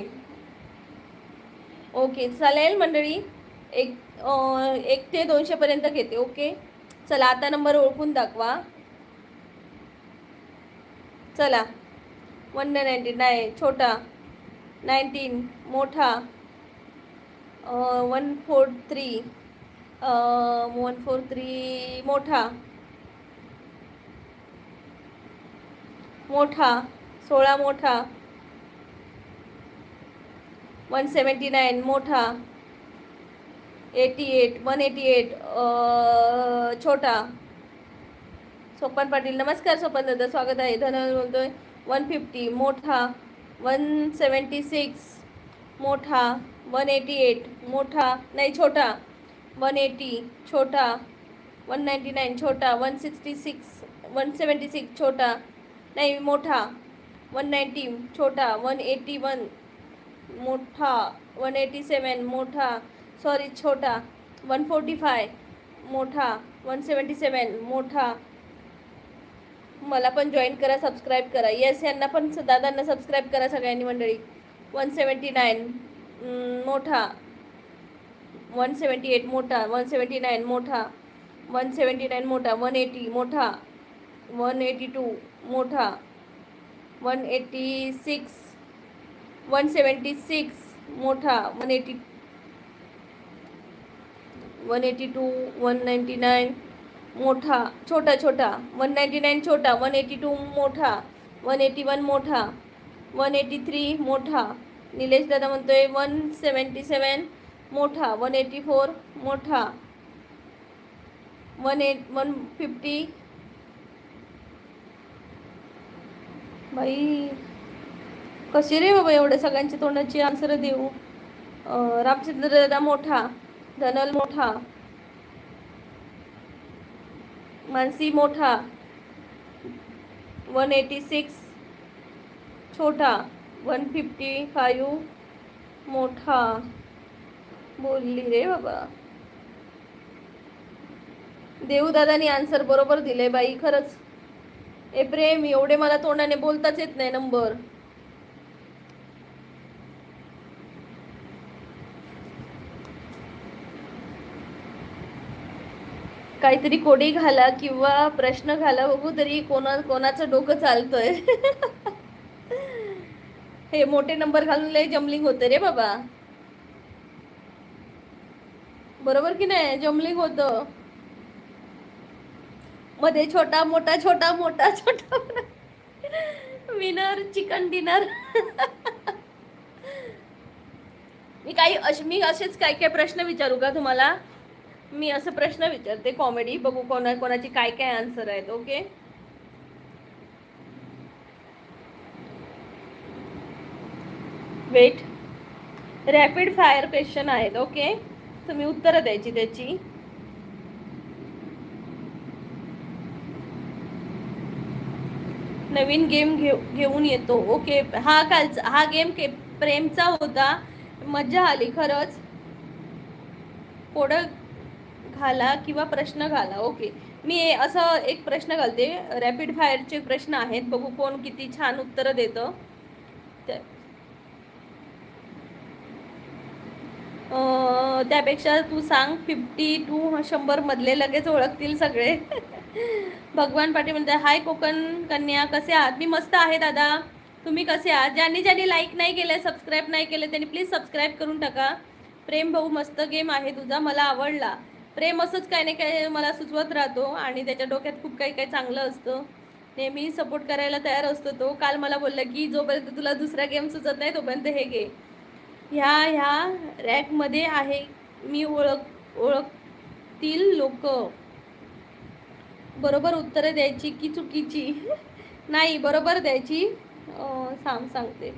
ओके चालेल मंडळी. 1 ते 200 पर्यंत घेते. ओके चला आता नंबर ओळखून दाखवा. चला 199 छोटा, 19 मोठा, 143 मोठा 16 मोठा, 179 मोठा, 188 छोटा. सोपन पाटील नमस्कार सोपन दादा स्वागत आहे. धनल बोलतोय 150 मोठा, 176 मोठा, 188 मोठा नाही छोटा, 180 छोटा, 199 छोटा, 176 छोटा नाही मोठा, 190 छोटा, 181 मोठा, 187 मोठा सॉरी छोटा, 145 मोठा, 177 मोठा. मला पण जॉईन करा, सबस्क्राईब करा. येस यांना पण दादांना सबस्क्राईब करा सगळ्यांनी मंडळी. 179 मोठा, 178 मोठा, 179 मोठा, 179 मोठा, 180 मोठा, 182 मोठा, 176 मोठा, 182 199 मोठा छोटा 199 छोटा, 182 मोठा, 181 मोठा, 183 मोठा. निलेश दादा म्हणतोय 177 मोठा, 184 मोठा, 150. बाई कशी रे बाबा एवढ्या सगळ्यांची तोंडाची आन्सर देऊ. रामचंद्र दादा मोठा, धनल मोठा, मानसी मोठा, 186 छोटा, 155 मोठा. बोलली रे बाबा. देवदादानी आन्सर बरोबर दिले बाई खरंच. ए प्रेम एवढे मला तोंडाने बोलताच येत नाही नंबर. काहीतरी कोडी घाला किंवा प्रश्न घाला बघू तरी कोणाचं डोकं चालतंय. हे मोठे नंबर घालून लय जमलिंग होते रे बाबा. बरोबर की नाही, जमलिंग होतं. मध्ये छोटा मोठा छोटा मोठा छोटा विनर चिकन डिनर. मी असेच काय काय प्रश्न विचारू का तुम्हाला. मी असं प्रश्न विचारते कॉमेडी, बघू कोणाची काय काय आन्सर आहेत. Okay wait. Rapid fire question आहेत. ओके तुम्ही उत्तरं द्यायची त्याची. नवीन गेम घेऊन येतो. ओके हा गेम प्रेमचा होता, मज्जा आली खरंच. कोडं घाला किंवा प्रश्न घाला. ओके मी असं एक प्रश्न घालते, रॅपिड फायरचे प्रश्न आहेत, बघू कोण किती छान उत्तरं देतं. त्यापेक्षा तू सांग 50 to 100 मधले लगेच ओळखतील सगळे. भगवान पाटील म्हणते हाय कोकण कन्या, कसे आहात. मी मस्त आहे दादा, तुम्ही कसे आहात. ज्यांनी लाईक नाही केलं, सबस्क्राईब नाही केलं त्यांनी प्लीज सबस्क्राईब करून टाका. प्रेम भाऊ मस्त गेम आहे तुझा, मला आवडला. प्रेम असंच काही नाही काही मला सुचवत राहतो आणि त्याच्या डोक्यात खूप काही काही चांगलं असतं. नेहमी सपोर्ट करायला तयार असतो तो. काल मला बोलला की जोपर्यंत तुला दुसरा गेम सुचत नाही तोपर्यंत हे घे. ह्या रॅकमध्ये आहे मी ओळखतील लोक. बरोबर उत्तरं द्यायची की चुकीची. नाही बरोबर द्यायची. सांगते.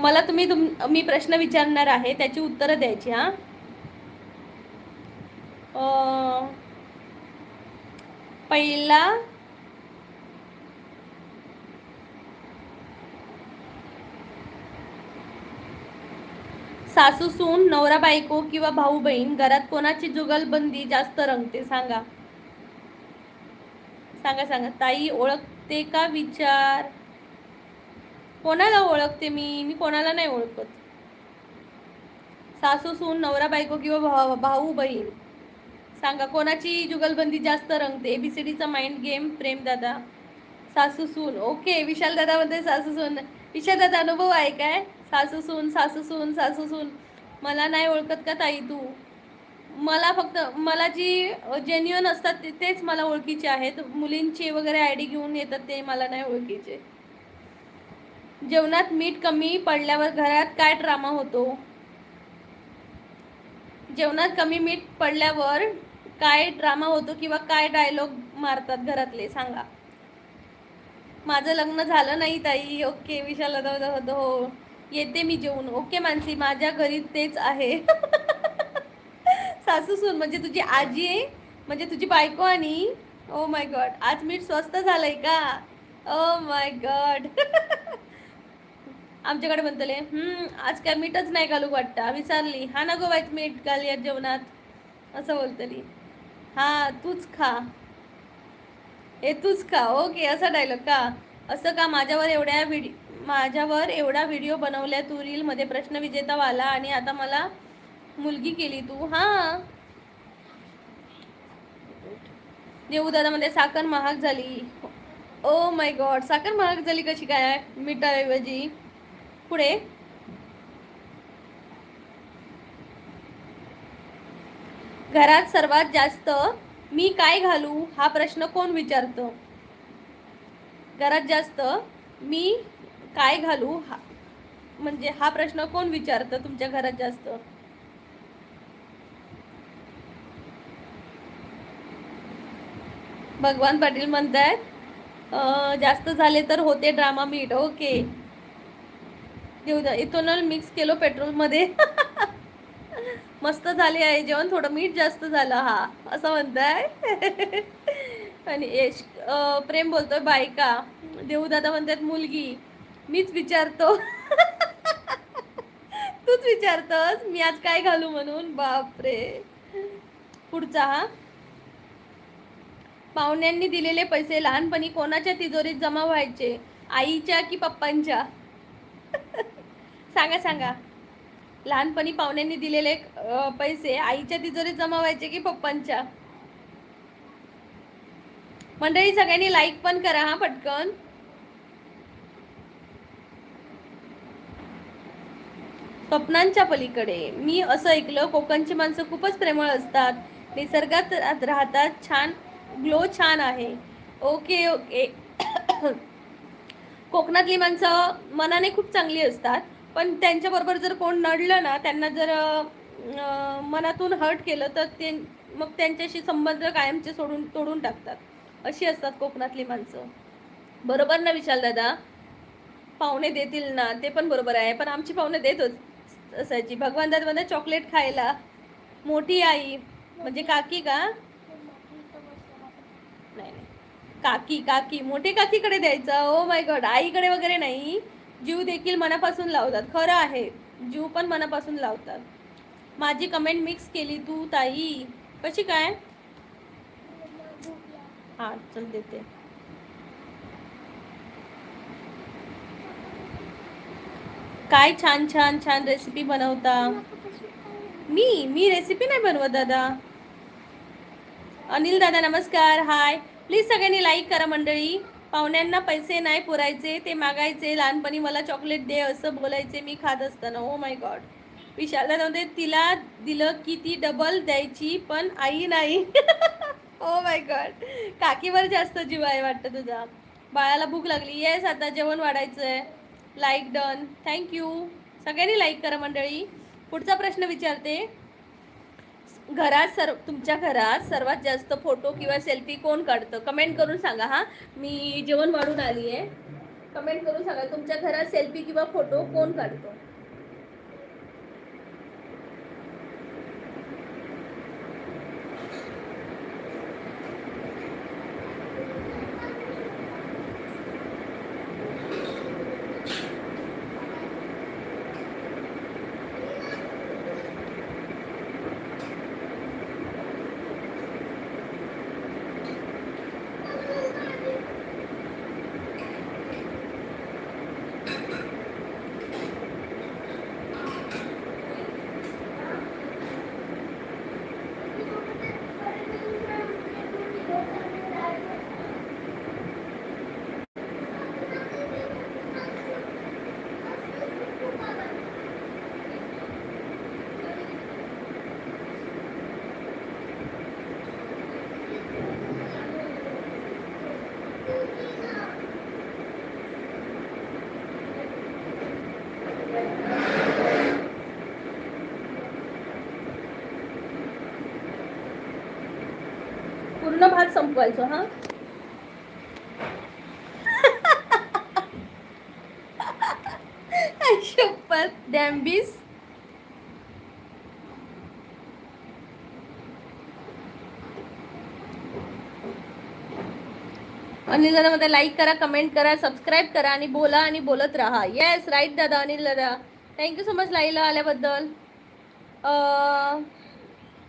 मला मी प्रश्न विचारणार आहे, त्याची उत्तरं द्यायची. पहिला सासू सून, नवरा बायको किंवा भाऊ बहीण, घरात कोणाची जुगलबंदी जास्त रंगते सांगा. सांगा ताई ओळखते का विचार. कोणाला ओळखते मी कोणाला नाही ओळखत. सासू सून, नवरा बायको किंवा भाऊ बहीण, सांगा कोणाची जुगलबंदी जास्त रंगते. एबीसीडीचा माइंड गेम. प्रेम दादा सासू सून. ओके विशाल दादा म्हणते सासू सून. विशाल दादा अनुभव आहे काय. सासू सून सासू सून सासू सून. मला नाही ओळखत का ताई तू. मला जी जेन्युअन असतात तेच मला ओळखीचे आहेत. मुलींचे वगैरे आयडी घेऊन येतात ते मला नाही ओळखीचे. जेवणात मीठ कमी पडल्यावर घरात काय ड्रामा होतो. जेवणात कमी मीठ पडल्यावर काय ड्रामा होतो किंवा काय डायलॉग मारतात घरातले सांगा. माझं लग्न झालं नाही ताई. ओके विशाल दादा होतं हो येते मी जेवून. ओके मानसी माझ्या घरी तेच आहे. सासू सून म्हणजे तुझी आजी आहे, म्हणजे तुझी बायको. आणि ओ माय गॉड आज मीठ स्वस्त झालंय का. Oh my God. आमच्याकडे म्हणतले आज काय मीठच नाही घालू वाटतं विचारली. हा नको वाईट मीठ घाल या जेवणात असं बोलतली. हा तूच खा हे तूच खा. ओके असा डायलॉग का. असं का. माझ्यावर एवढा व्हिडिओ बनवल्या तू रीलमध्ये, प्रश्न विजेता वाला आणि आता मला मुलगी केली तू. हा देवदादामध्ये साखर महाग झाली. ओ माय गॉड साखर महाग झाली कशी काय मिठाऐवजी. पुढे घरात सर्वात जास्त मी काय घालू हा प्रश्न कोण विचारतं? घरात जास्त मी काय घालू हा म्हणजे हा प्रश्न कोण विचारतं तुमच्या घरात जास्त? भगवान पाटील म्हणतायत जास्त झाले तर होते ड्रामा मीठ. ओके, देऊ द्या. इथेनॉल मिक्स केलो पेट्रोलमध्ये. मस्त झाले आहे जेवण, थोडं मीठ जास्त झालं हा, असं म्हणताय. आणि यश प्रेम बोलतोय बायका. देऊ दादा म्हणतात मुलगी. मीच विचारतो. तूच विचारतोस मी आज काय घालू म्हणून. बापरे. पुढचा हा. पाहुण्यांनी दिलेले पैसे लहानपणी कोणाच्या तिजोरीत जमा व्हायचे, आईच्या की पप्पांच्या? सांगा सांगा. लहानपणी पाहुण्यांनी दिलेले पैसे आईच्या तिजोरीत जमा व्हायचे की पप्पांच्या? मंडळी सगळ्यांनी लाईक पण करा हा पटकन. स्वप्नांच्या पलीकडे. मी असं ऐकलं कोकणची माणसं खूपच प्रेमळ असतात, निसर्गात राहतात, छान ग्लो छान आहे. Okay okay. कोकणातली माणसं मनाने खूप चांगली असतात, पण त्यांच्याबरोबर जर कोण नडलं ना, त्यांना जर मनातून हर्ट केलं तर ते मग त्यांच्याशी संबंध कायमचे तोडून टाकतात. अशी असतात कोकणातली माणसं. बरोबर ना विशाल दादा? पाहुणे देतील ना, ते पण बरोबर आहे, पण आमची पाहुणे देत असायची. भगवान दादा म्हणतात चॉकलेट खायला. मोठी आई म्हणजे काकी का? नाही नाही, काकी काकी, मोठे काकीकडे द्यायचा. Oh my God. आईकडे वगैरे नाही. जीव देखील मनापासून लावतात. खरं आहे, जीव पण मनापासून लावतात. माझी कमेंट मिक्स केली तू ताई, कशी काय? हा चल देते. काय छान छान छान रेसिपी बनवता. मी रेसिपी नाही बनवत दादा. अनिल दादा नमस्कार, हाय. प्लीज सगळ्यांनी लाईक करा मंडळी. पाहुण्यांना पैसे नाही पुरायचे, ते मागायचे. लहानपणी मला चॉकलेट दे असं बोलायचे मी खात असताना. Oh my God. विशाल दादा म्हणते तिला दिलं की ती डबल द्यायची, पण आई नाही. Oh my God. काकीवर जास्त जीव आहे वाटतं तुझा. बाळाला भूक लागली. येस, आता जेवण वाढायचंय. Like done, thank you. सगळ्यांनी लाईक करा मंडळी. पुढचा प्रश्न विचारते. तुमच्या घरात सर्वात जास्त फोटो किंवा सेल्फी कोण काढतं? कमेंट करून सांगा हा. मी जेवण वाढून आली आहे. कमेंट करून सांगा तुमच्या घरात सेल्फी किंवा फोटो कोण काढतो? पूर्ण भात संपवायचो हा. शपथ डॅम्बिस. अनिल दादा मध्ये लाईक करा, कमेंट करा, सबस्क्राईब करा आणि बोला आणि बोलत राहा. येस राईट दादा. अनिल दादा थँक्यू सो मच लाईव्हला आल्याबद्दल.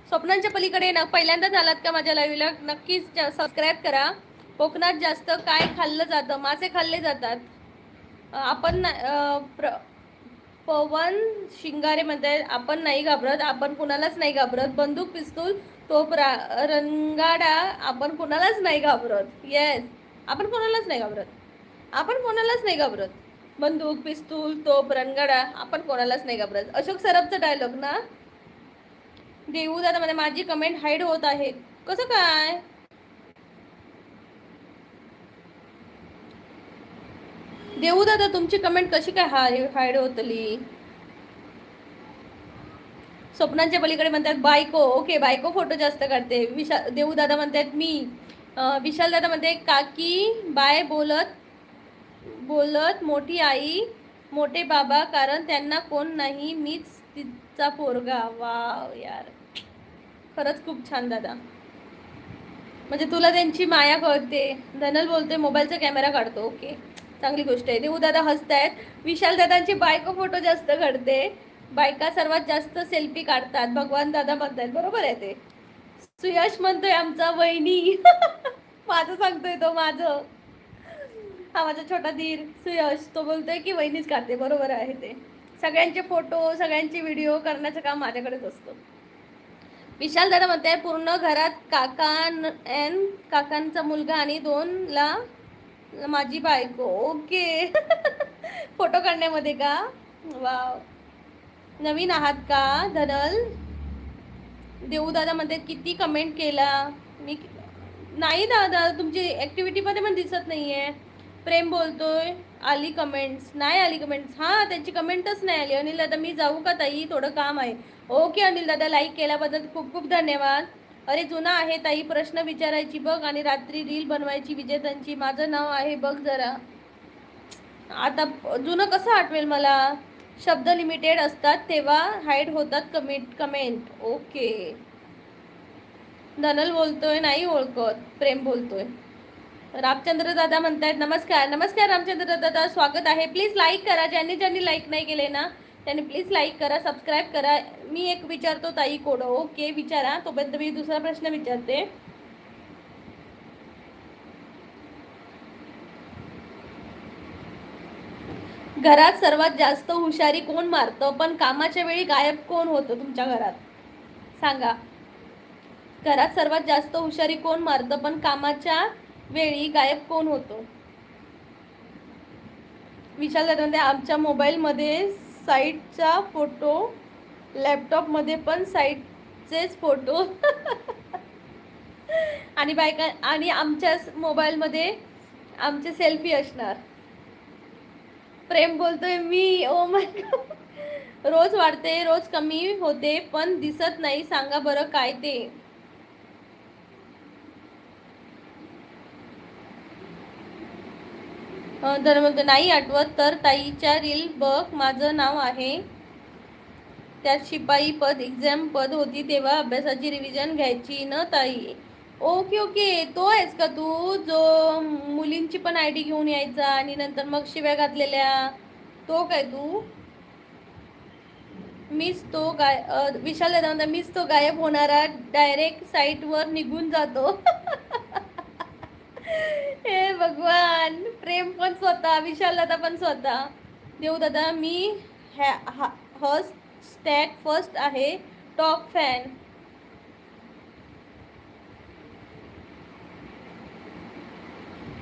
स्वप्नांच्या पलीकडे ना पहिल्यांदाच आलात का माझ्या लाईव्हला? नक्कीच सबस्क्राईब करा. कोकणात जास्त काय खाल्लं जातं? मासे खाल्ले जातात. आपण पवन शिंगारे म्हणते आपण नाही घाबरत, आपण कुणालाच नाही घाबरत. बंदूक पिस्तूल तोप रंगाडा आपण कुणालाच नाही घाबरत. येस, आपण कोणालाच नाही घाबरत. आपण कोणालाच नाही घाबरत. बंदूक पिस्तूल तोप रणगाडा आपण कोणालाच नाही घाबरत. अशोक सराफचा डायलॉग ना. देऊ दादा मध्ये माझी कमेंट हाईड होत आहे, कसं काय? देऊ दादा तुमची कमेंट कशी काय हाईड होतली? स्वप्नांच्या पलीकडे म्हणतात बायको. ओके, बायको फोटो जास्त काढते. देऊ दादा म्हणतात मी. विशाल दादा म्हणते काकी बाय बोलत बोलत मोठी आई मोठे बाबा, कारण त्यांना कोण नाही, मीच तिचा पोरगा. वाव यार, खरंच खूप छान दादा. म्हणजे तुला त्यांची माया कळते. धनल बोलते मोबाईलचा कॅमेरा काढतो. ओके, चांगली गोष्ट आहे. देऊ दादा हसतायत. विशाल दादांची बायको फोटो जास्त काढते. बायका सर्वात जास्त सेल्फी काढतात, भगवान दादा म्हणतात. बरोबर आहे ते. सुयश म्हणतोय आमचा वहिनी. माझं सांगतोय तो, माझं हा माझा छोटा धीर सुयश, तो बोलतोय की वहिनीच काढते. बरोबर आहे ते. सगळ्यांचे फोटो सगळ्यांची व्हिडिओ करण्याचं काम माझ्याकडेच असतं. विशाल दादा म्हणते पूर्ण घरात काकांचा मुलगा आणि 2ला माझी बायको. ओके. फोटो काढण्यामध्ये का? वाव, नवीन आहात का धनल? देऊ दादा म्हणते किती कमेंट केला मी. नाही दादा, तुमची ॲक्टिव्हिटीमध्ये पण दिसत नाही आहे. प्रेम बोलतोय आली कमेंट्स. नाही आली कमेंट्स. हां, त्यांची कमेंटच नाही आली. अनिल दादा मी जाऊ का ताई, थोडं काम आहे. ओके अनिल दादा, लाईक केल्याबद्दल खूप खूप धन्यवाद. अरे जुना आहे ताई, प्रश्न विचारायची बघ आणि रात्री रील बनवायची विजेत्यांची. माझं नाव आहे बघ जरा. आता जुनं कसं आठवेल मला? शब्द लिमिटेड असतात तेव्हा हाईड होतात कमेंट. ओके. धनल बोलतोय नाही ओळखत. प्रेम बोलतोय. रामचंद्र दादा म्हणतायत नमस्कार. नमस्कार रामचंद्र दादा, स्वागत आहे. प्लीज लाईक करा. ज्यांनी लाईक नाही केले ना त्यांनी प्लीज लाईक करा, सबस्क्राईब करा. मी एक विचारतो ताई कोड. ओके विचारा, तोपर्यंत मी दुसरा प्रश्न विचारते. घरात सर्वात जास्त हुशारी कोण मारतं पण कामाच्या वेळी गायब कोण होतं तुमच्या घरात? सांगा. घरात सर्वात जास्त हुशारी कोण मारतं पण कामाच्या वेळी गायब कोण होतो? विशाल दादा म्हणते आमच्या मोबाईलमध्ये साईटचा फोटो, लॅपटॉपमध्ये पण साईटचेच फोटो. आणि बायका आणि आमच्या मोबाईलमध्ये आमचे सेल्फी असणार. प्रेम बोलतोय मी. Oh my God. रोज वाढते रोज कमी होते पण दिसत नाही, सांगा बरं काय ते? तर म्हणतो नाही आठवत तर ताईच्या रील बघ. माझं नाव आहे त्यात शिपाई पद एक्झाम पद होती तेव्हा अभ्यासाची रिव्हिजन घ्यायची न ताई. ओके ओके, तो आहेस का तू जो मुलींची पण आयडी घेऊन यायचा आणि नंतर मग शिव्या घातलेल्या? तो काय तू? मीच तो विशाल दादा म्हणता मीच तो गायब होणारा, डायरेक्ट साईटवर निघून जातो. हे भगवान. प्रेम पण स्वतः, विशाल दादा पण स्वतः. देऊ दादा मी स्टॅक फर्स्ट आहे, टॉप फॅन.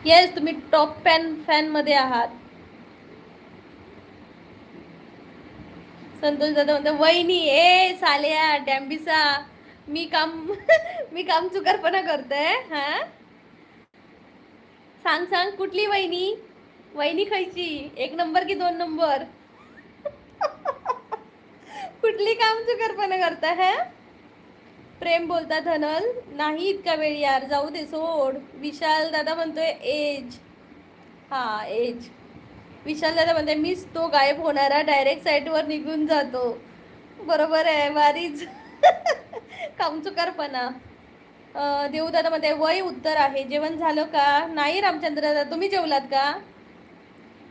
येस, तुम्ही टॉप फॅन मध्ये आहात. संतोष दादा म्हणते वहिनी ए साल्या डॅम्बिसा, मी काम चुकारपणा करतोय. हा सांग कुठली वहिनी? वहिनी खायची 1 नंबर की 2 नंबर? कुठली काम चुकारपणा करताय? है प्रेम बोलता धनल नाही इतका वेळ यार, जाऊ दे सोड. विशाल दादा म्हणतोय एज. हा एज. विशाल दादा म्हणते मीच तो गायब होणारा, डायरेक्ट साईटवर निघून जातो. बरोबर आहे, वारीच. कामचुकारपणा. देऊ दादा म्हणते वय उत्तर आहे. जेवण झालं का? नाही रामचंद्र दादा, तुम्ही जेवलात का?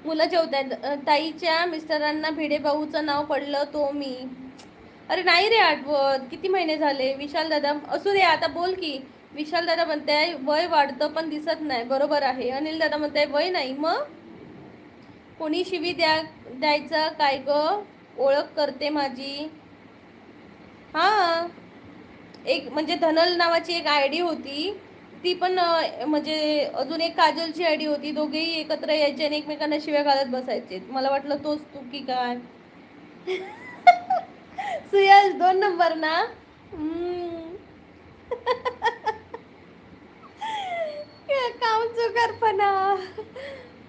मुलं जेवतात. ताईच्या मिस्टरांना भिडे भाऊचं नाव पडलं तो मी. अरे नाही रे आठवत, किती महिने झाले. विशाल दादा असू दे आता बोल की. विशाल दादा म्हणताय वय वाढतं पण दिसत नाही. बरोबर आहे. अनिल दादा म्हणताय वय नाही मग कोणी शिवी द्यायचा काय ग? ओळख करते माझी. हा एक म्हणजे धनल नावाची एक आयडी होती, ती पण म्हणजे अजून एक काजलची आयडी होती. दोघेही एकत्र यायचे आणि एकमेकांना शिव्या घालत बसायचे. मला वाटलं तोच तू की काय. सुयश 2 नंबर ना? हम्म. काम चुकारपणा.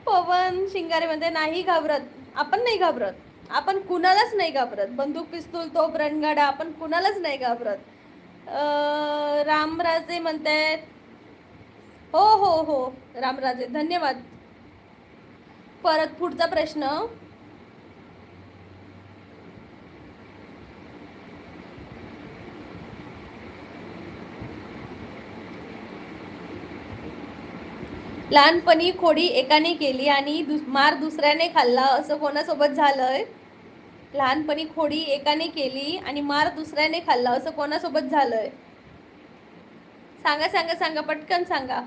पवन शिंगारेमध्ये नाही घाबरत. आपण नाही घाबरत. आपण कुणालाच नाही घाबरत. बंदूक पिस्तूल तोप रणगाडा आपण कुणालाच नाही घाबरत. रामराजे म्हणतायत. हो हो हो रामराजे धन्यवाद. परत पुढचा प्रश्न. लहानपणी खोडी एकाने केली आणि मार दुसऱ्याने खाल्ला असं कोणासोबत झालंय? लहानपणी खोडी एकाने केली आणि मार दुसऱ्याने खाल्ला असं कोणासोबत झालंय? सांगा सांगा सांगा पटकन सांगा.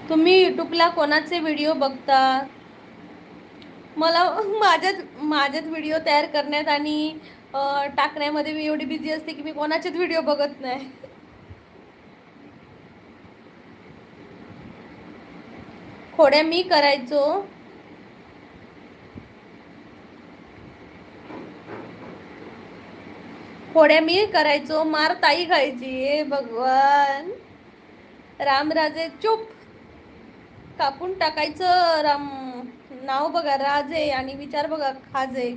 तुम्ही युट्यूबला कोणाचे व्हिडिओ बघता? मला माझ्याच व्हिडिओ तयार करण्यात आणि टाकण्यामध्ये मी एवढी बिझी असते की मी कोणाचेच व्हिडिओ बघत नाही. खोड्या मी करायचो. खोड्या मी करायचो मार ताई खायची. हे भगवान. रामराजे चुप. कापून टाकायचं. राम नाव बघा राजे आणि विचार बघा खाजे.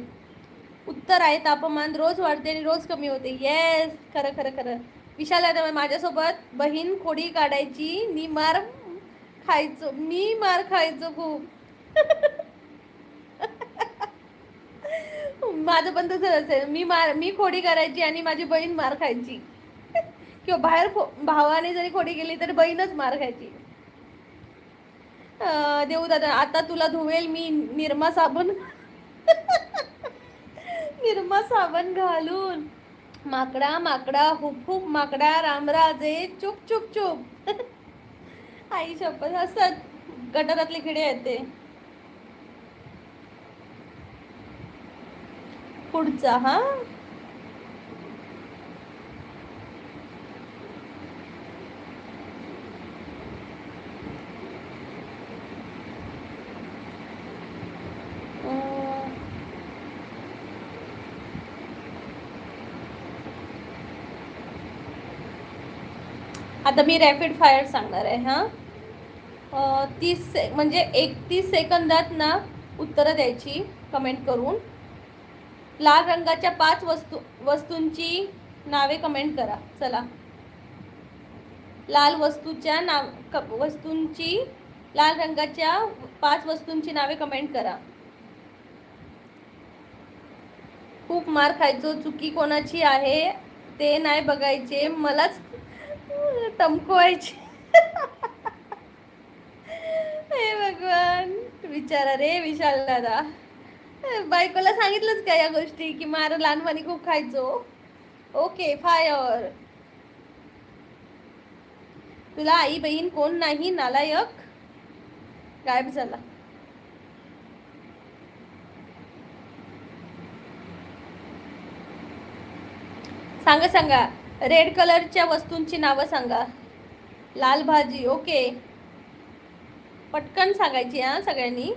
उत्तर आहे तापमान रोज वाढते आणि रोज कमी होते. येस खरं खरं खरं. विशाल यादव माझ्यासोबत बहीण खोडी काढायची. मी मार खायचो खूप. माझं पण तसंच असेल. मी खोडी करायची आणि माझी बहीण मार खायची. किंवा बाहेर भावाने जरी खोडी केली तरी बहीणच मार खायची. देऊ दादा आता तुला धुवेल मी निरमा साबण. निरमा साबण घालून. माकडा माकडा हुप हुप माकडा रामराजे चुप चुप चुप. आई शपथ असत गटारातले किडे आहेत ते. पुढचा हा. आता मी रॅपिड फायर सांगणार आहे हा. 31 सेकंदात ना उत्तरं द्यायची कमेंट करून. लाल रंगाच्या 5 वस्तूंची नावे कमेंट करा. चला लाल रंगाच्या 5 वस्तूंची नावे कमेंट करा. खूप मार खायचो. चुकी कोणाची आहे ते नाही बघायचे मलाच टमकवायचे. हे भगवान. विचारा रे विशाल दादा. बायकोला सांगितलंच का या गोष्टी की मार लहानपणी खूप खायचो. Okay fire. तुला आई बहीण कोण नाही नालायक. गायब झाला. सांगा सांगा. रेड कलरच्या वस्तूंची नावं सांगा. लाल भाजी. ओके पटकन सांगायची हा सगळ्यांनी.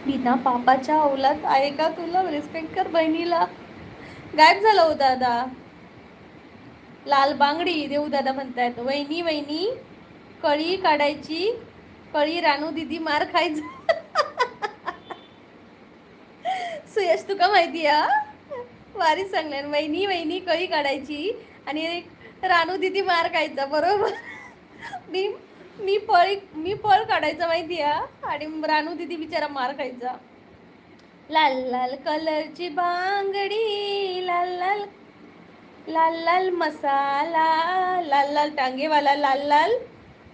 बिना पापाच्या अवलाद आहे का तुला. रिस्पेक्ट कर बहिणीला. गायब झालं हो दादा. लाल बांगडी देऊ दादा म्हणतायत. वहिनी वहिनी कळी काढायची. कळी रानू दिदी मार खायचं. सुयश तुका माहिती आहे वारीच सांगणार. वहिनी वहिनी कळी काढायची आणि रानू दिदी मार खायचा. बरोबर. मी मी पळ काढायचा माहिती आहे आणि रानू दिदी बिचारा मार खायचा. लाल लाल कलरची बांगडी. लाल लाल लाल लाल मसाला. लाल लाल टांगेवाला. लाल लाल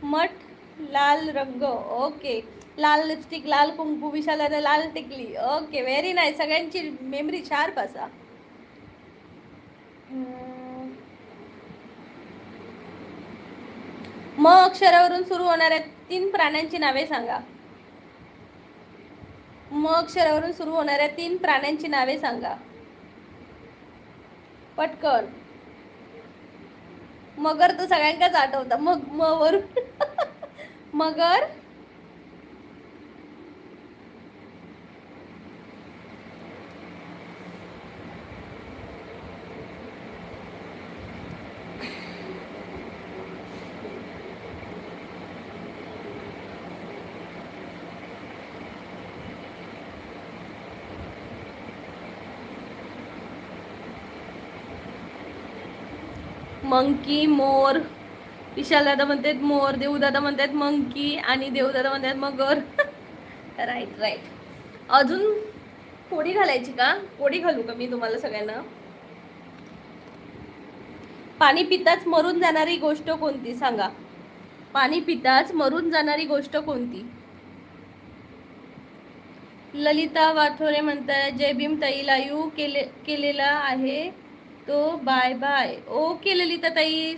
मठ. लाल रंग. ओके लाल लिपस्टिक. लाल कुंकू. विशाल लाल टिकली. Okay very nice. सगळ्यांची मेमरी शार्प असा. म अक्षरावरून सुरू होणाऱ्या 3 प्राण्यांची नावे सांगा. म अक्षरावरून सुरू होणाऱ्या 3 प्राण्यांची नावे सांगा. पटकन. मगर तर सगळ्यांनाच आठवतं. म वरून मगर, मंकी, मोर. विशाल दादा म्हणतात मोर, देऊ दादा म्हणतात मंकी आणि देऊ दादा म्हणतात मगर. Right right. अजून कोडी घालायची का? कोडी घालू का मी तुम्हाला सगळ्यांना? पाणी पिताच मरून जाणारी गोष्ट कोणती सांगा. पाणी पिताच मरून जाणारी गोष्ट कोणती? ललिता वाथोरे म्हणतात जय भीम ताई, लाईव्ह केलेला आहे तो. Bye bye. ओके ललिता ताई,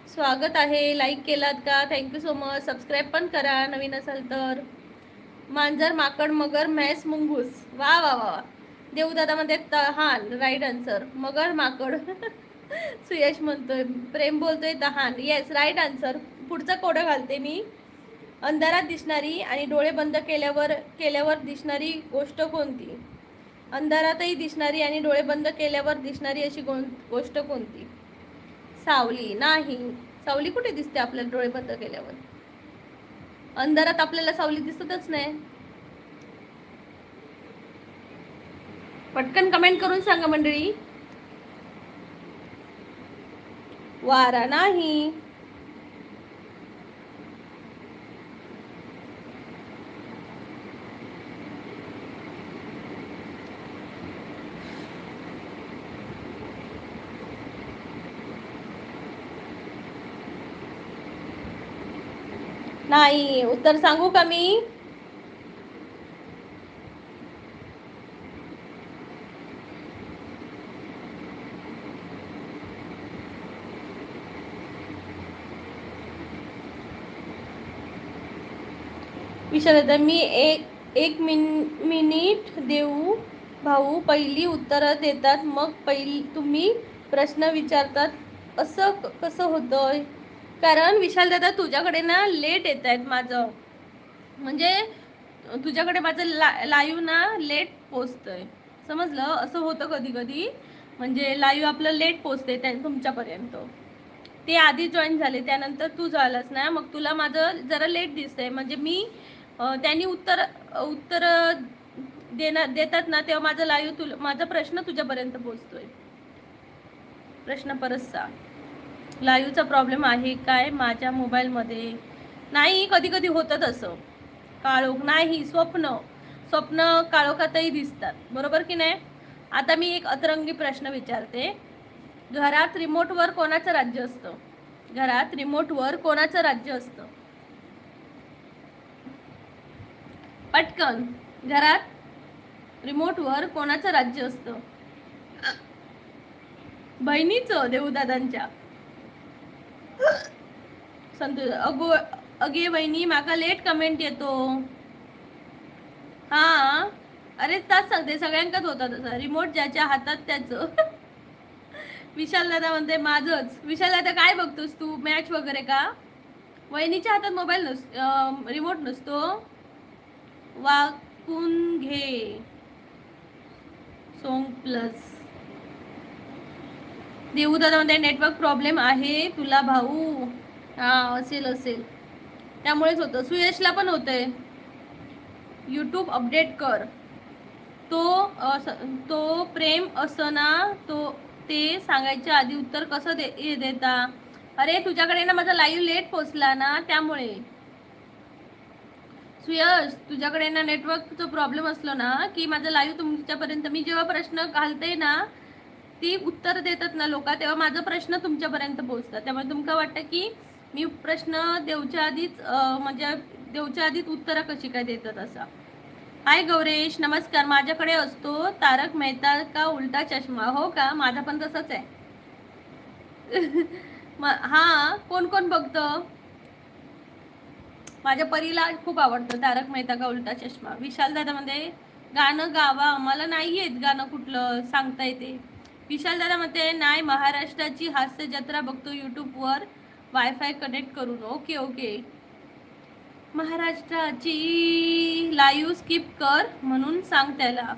स्वागत आहे. लाईक केलात का? Thank you so much. सबस्क्राईब पण करा नवीन असाल तर. मांजर, माकड, मगर, म्हैस, मुंगूस. वा वा वा. देवदादा म्हणते तहान. Right answer. मगर, माकड. सुयश म्हणतोय, प्रेम बोलतोय तहान. Yes, right answer. पुढचा कोड घालते मी. अंधारात दिसणारी आणि डोळे बंद केल्यावर दिसणारी गोष्ट कोणती? अंधारातही दिसणारी आणि डोळे बंद केल्यावर दिसणारी अशी गोष्ट कोणती? सावली. नाही, सावली कुठे दिसते आपल्याला डोळे बंद केल्यावर? अंधारात आपल्याला सावली दिसतच नाही. पटकन कमेंट करून सांगा मंडळी. वारा नाही. नाही, उत्तर सांगू का मी? विचारत मी एक मिनिट देऊ भाऊ. पहिली उत्तर देतात मग तुम्ही प्रश्न विचारतात, असं कसं होतंय? कारण विशाल दादा तुझ्याकडे ना लेट येत आहेत. माझं म्हणजे तुझ्याकडे माझं लाईव्ह ना लेट पोचतंय, समजलं? असं होतं कधी कधी, म्हणजे लाईव्ह आपलं लेट पोचते तुमच्यापर्यंत. ते आधी जॉईन झाले, त्यानंतर तू झालास ना, मग तुला माझं जरा लेट दिसतंय. म्हणजे मी त्यांनी उत्तर देतात ना, तेव्हा माझं लाईव्ह माझा प्रश्न तुझ्यापर्यंत पोचतोय. प्रश्न परतसा. लाईव्हचा प्रॉब्लेम आहे काय माझ्या मोबाईलमध्ये? नाही, कधी कधी होतं तसं. काळोख नाही, स्वप्न काळोखातही दिसतात, बरोबर की नाही? आता मी एक अतरंगी प्रश्न विचारते. घरात रिमोटवर कोणाचं राज्य असतं? घरात रिमोटवर कोणाचं राज्य असतं? पटकन. घरात रिमोटवर कोणाचं राज्य असतं? बहिणीचं, देवदादांच्या. संतोष. अगे बहिणी, माका लेट कमेंट येतो. हा, अरे तास सांगते, सगळ्यांकाच होता तसा. रिमोट ज्याच्या हातात त्याचं. विशाल दादा म्हणते माझंच. विशाल दादा काय बघतोस तू, मॅच वगैरे का? वहिनीच्या हातात मोबाईल रिमोट नसतो. वाकून घे. सोंग प्लस. देऊ दादा म्हणते नेटवर्क प्रॉब्लेम आहे तुला भाऊ. हा, असेल त्यामुळेच होतं. सुयशला पण होतंय. यूट्यूब अपडेट कर. तो प्रेम असं ना, ते सांगायच्या आधी उत्तर कसं देता? अरे तुझ्याकडे ना माझा लाईव्ह लेट पोचला ना, त्यामुळे. सुयश, तुझ्याकडे ना नेटवर्कचा प्रॉब्लेम असलो ना की माझं लाईव्ह तुमच्यापर्यंत, मी जेव्हा प्रश्न घालते ना, ती उत्तर देतात ना लोक, तेव्हा माझा प्रश्न तुमच्यापर्यंत पोहोचतात. त्यामुळे तुमका वाटतं की मी प्रश्न देऊच्या आधीच म्हणजे देऊच्या आधीच उत्तरं कशी काय देतात असा. हाय गौरेश, नमस्कार. माझ्याकडे असतो तारक मेहता का उलटा चष्मा. हो का? माझा पण तसंच आहे. हा, कोण कोण बघतं? माझ्या परीला खूप आवडतं तारक मेहता का उलटा चष्मा. विशाल दादा मध्ये गाणं गावा, आम्हाला नाही येत गाणं कुठलं सांगता येते. विशाल दादा मध्ये नाही, महाराष्ट्राची हास्य जत्रा बघतो यूट्यूबवर वायफाय कनेक्ट करून. Okay okay. महाराष्ट्राची लाईव्ह स्किप कर म्हणून सांग त्याला.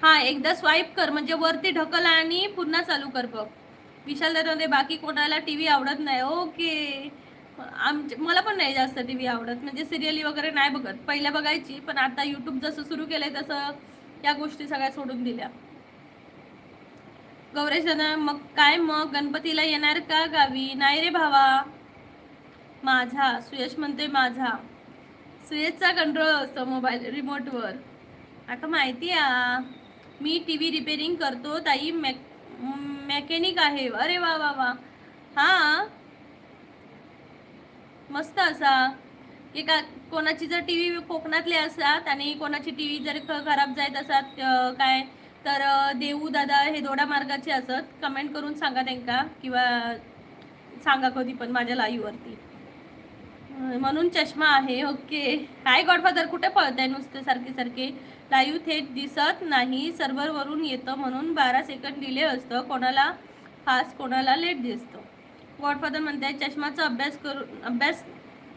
हा, एकदा स्वाईप कर म्हणजे वरती ढकल आणि पुन्हा चालू कर बघ. विशाल दादा मध्ये बाकी कोणाला टीव्ही आवडत नाही. ओके. मला पण नाही जास्त टीव्ही आवडत, म्हणजे सिरियली वगैरे नाही बघत. पहिल्या बघायची, पण आता यूट्यूब जसं सुरू केलंय तसं या गोष्टी सगळ्या सोडून दिल्या. गौरेश दादा मग काय, मग गणपतीला येणार का गावी? नाही रे भावा माझा. सुयश म्हणते माझा. सुयशचा कंट्रोल असतो मोबाईल रिमोटवर. आता माहिती आहे, मी टीव्ही रिपेअरिंग करतो ताई, मेकॅनिक आहे. अरे वा वा वा. हा मस्त असा. एका कोणाची जर टीव्ही कोकणातले असतात आणि कोणाची टीव्ही जर खराब जायत असतात काय तर देऊ दादा हे दोडा मार्गाचे असत. कमेंट करून सांगा त्यांना, किंवा सांगा कधी पण माझ्या लाईव्हवरती. म्हणून चष्मा आहे. ओके. हाय गॉडफादर, कुठे पळताय नुसते सारखे सारखे? लाईव्ह थेट दिसत नाही, सर्व्हरवरून येतं म्हणून 12 सेकंड डिले असतं, कोणाला फास्ट कोणाला लेट दिसतं. गॉडफादर म्हणताय चष्माचा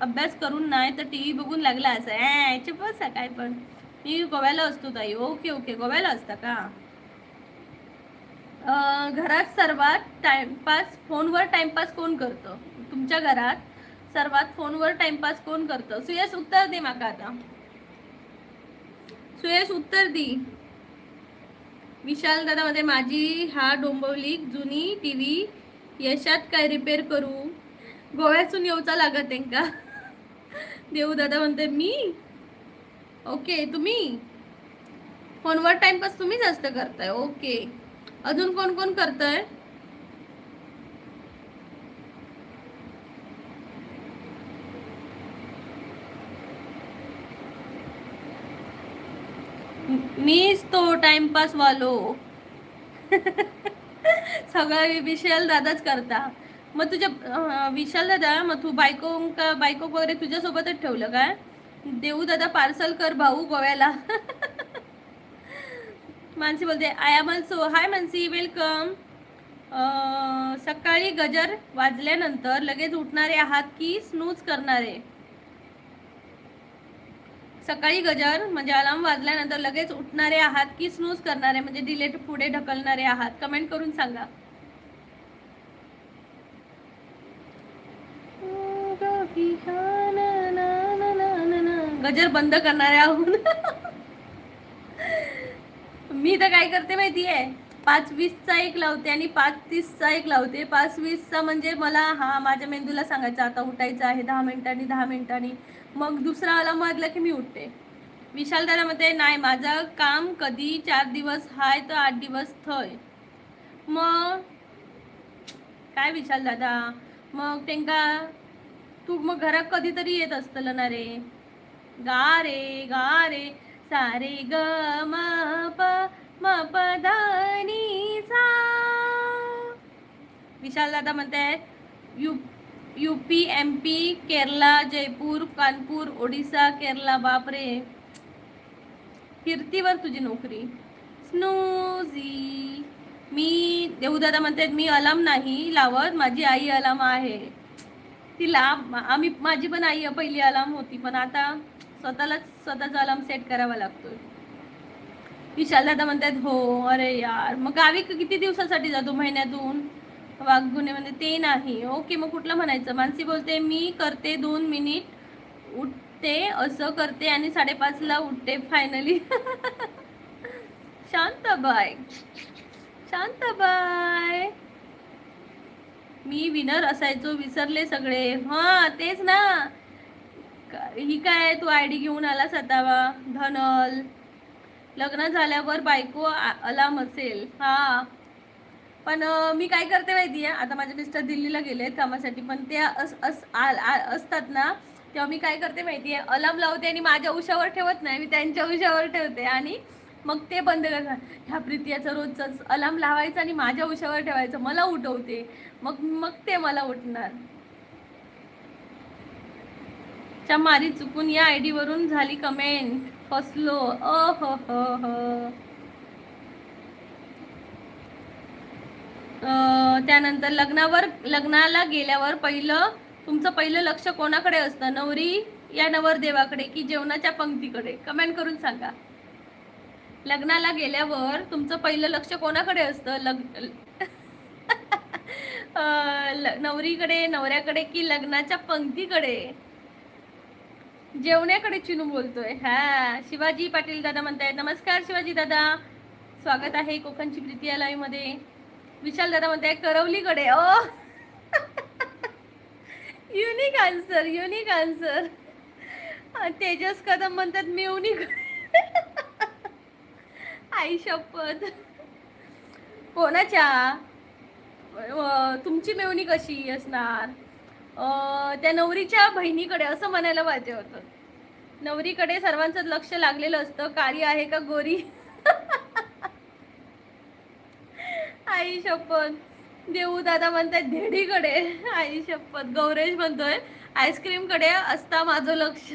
अभ्यास करून नाही तर टीव्ही बघून लागला असं. चुप बसा. काय पण मी गोव्याला असतो ताई. ओके ओके, गोव्याला असता का? घरात सर्वात टाइमपास फोनवर टाइमपास कोण करतं? तुमच्या घरात सर्वात फोनवर टाइमपास कोण करतं? सुयश उत्तर दे माका आता. सुयश उत्तर दी. विशाल दादा मध्ये माझी हा डोंबवली जुनी टीव्ही यशात काय रिपेअर करू? गोव्यातून येऊचा लागत आहे का? देऊ दादा म्हणते मी. ओके, तुम्ही फोनवर टाइमपास तुम्ही जास्त करताय. ओके. अजून कोण कोण करतंय? मीच तो टाइमपास वालो. सगळं विशाल दादाच करता. मग तुझ्या विशाल दादा, मग तू बायको वगैरे तुझ्यासोबतच ठेवलं काय? देऊ दादा पार्सल कर भाऊ गोव्याला. मानसी बोलते I am also. High Mansi, welcome. सकाळी गजर वाजल्यानंतर लगेच उठणारे आहात की स्नूज करणारे? सकाळी गजर म्हणजे अलार्म वाजल्यानंतर लगेच उठणारे आहात की स्नूज करणारे म्हणजे डिलेट पुढे ढकलणारे आहात? कमेंट करून सांगा. गजर बंद करणारे आहोत. मी तर काय करते माहितीये, 5:20चा एक लावते आणि 5:30चा एक लावते. 5:20चा म्हणजे मला माझ्या मेंदूला सांगायचं आता उठायचं आहे 10 मिनिटांनी 10 मिनिटांनी. मग दुसरा अलार्म वाजला की मी उठते. विशाल दादा मध्ये नाही, माझं काम कधी 4 दिवस हाय तर 8 दिवस थय. मग काय विशाल दादा, मग त्यांका तू मग घरात कधीतरी येत असतल ना रे. गा रे सारे ग म प ध नि सा. विशाल दादा म्हणते यूपी MP केरला जयपूर कानपूर ओडिसा केरला. बापरे, कीर्तीवर तुझी नोकरी. स्नूझी. मी देवदादा म्हणतात मी अलार्म नाही लावत, माझी आई अलार्म आहे. तिला माझी पण आई पहिली अलार्म होती, पण आता स्वतःचा अलार्म सेट करावा लागतोय. विशाल दादा म्हणतात हो. अरे यार, मग गावी किती दिवसासाठी जातो? महिन्यातून. वाघगुणे म्हणजे ते नाही. ओके, मग कुठलं म्हणायचं? मानसी बोलते मी करते 2 मिनिट उठते असं करते आणि 5:30ला उठते फायनली. शांताबाई. मी विनर असायचो, विसरले सगळे. हा तेच ना. ही काय तू आयडी घेऊन आला सतावा? धनल लग्न झाल्यावर बायको अलार्म असेल. हा, पण मी काय करते माहितीये, आता माझे मिस्टर दिल्लीला गेलेत कामासाठी, पण ते असतात ना, तेव्हा मी काय करते माहितीये, अलार्म लावते आणि माझ्या उशावर ठेवत नाही, मी त्यांच्या उशावर ठेवते आणि मग ते बंद करतात. ह्या प्रीतियाचं रोजच अलार्म लावायचं आणि माझ्या उशावर ठेवायचं, मला उठवते, मग ते मला उठणार. च्या मारी चुकून या आयडी वरून झाली कमेंट, फसलो. हो हो. त्यानंतर लग्नाला गेल्यावर तुमचं पहिलं लक्ष कोणाकडे असतं? नवरी या नवरदेवाकडे की जेवणाच्या पंक्तीकडे? कमेंट करून सांगा. लग्नाला गेल्यावर तुमचं पहिलं लक्ष कोणाकडे असतं? नवरीकडे, नवऱ्याकडे की लग्नाच्या पंक्तीकडे? जेवण्याकडे चिनू बोलतोय. हा, शिवाजी पाटील दादा म्हणतायत नमस्कार शिवाजी दादा, स्वागत आहे कोकणची प्रीती या लाईव्ह मध्ये. विशाल दादा म्हणताय करवलीकडे. ओ युनिक आन्सर. तेजस कदम म्हणतात मेवणीकडे. आई शपथ. कोणाच्या? तुमची मेवणी कशी असणार? त्या नवरीच्या बहिणीकडे असं म्हणायला पाहिजे होतं. नवरीकडे सर्वांचं लक्ष लागलेलं असतं. काळी आहे का गोरी? आई शपथ. देऊ दादा म्हणताय धेडीकडे. आई शपथ. गौरेश म्हणतोय आईस्क्रीम कडे असता माझं लक्ष.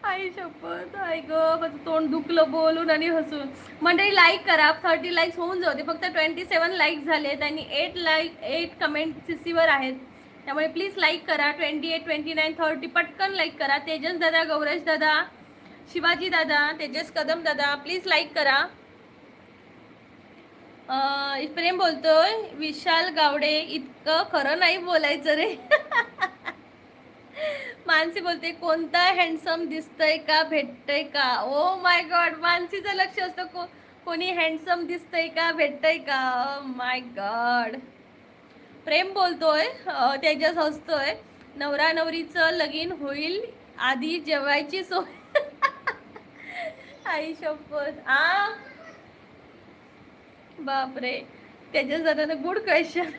आई शपथ. आई ग, तोंड दुखलं बोलून आणि हसून. मंडळी लाईक करा, 30 लाईक्स होऊन जाते. फक्त 27 लाईक झालेत आणि 8 कमेंट सीसीवर आहेत. त्यामुळे प्लीज लाईक करा. 28, 29, 30 पटकन लाईक करा. तेजस दादा, गौरेश दादा, शिवाजी दादा, तेजस कदम दादा, प्लीज लाईक करा. प्रेम बोलतोय विशाल गावडे इतकं खरं नाही बोलायचं रे. मानसी बोलते कोणता हँडसम दिसतंय का, भेटतंय का? ओ माय गॉड, मानसीचं लक्ष असतं कोणी हँडसम दिसतंय का, भेटतंय का. माय गॉड. प्रेम बोलतोय तेजस हसतोय नवरा नवरीचं लगीन होईल आधी जेवायची सोय. आई शपथ. बापरे. तेजस दादा गुड क्वेश्चन.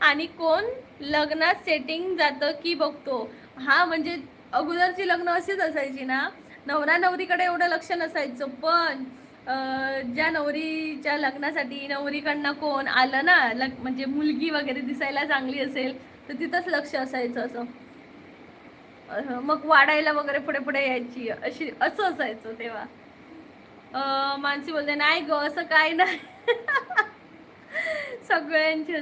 आणि कोण लग्नात सेटिंग जातं की बघतो? हा, म्हणजे अगोदरची लग्न अशीच असायची ना, नवरा नवरीकडे एवढं लक्ष नसायचं. पण ज्या नवरीच्या लग्नासाठी नवरीकडनं कोण आलं ना, म्हणजे मुलगी वगैरे दिसायला चांगली असेल तर तिथंच लक्ष असायचं. असं मग वाढायला वगैरे पुढे पुढे यायची, असं असायचं तेव्हा. मानसी बोलते नाही ग असं काय नाही. सगळ्यांची.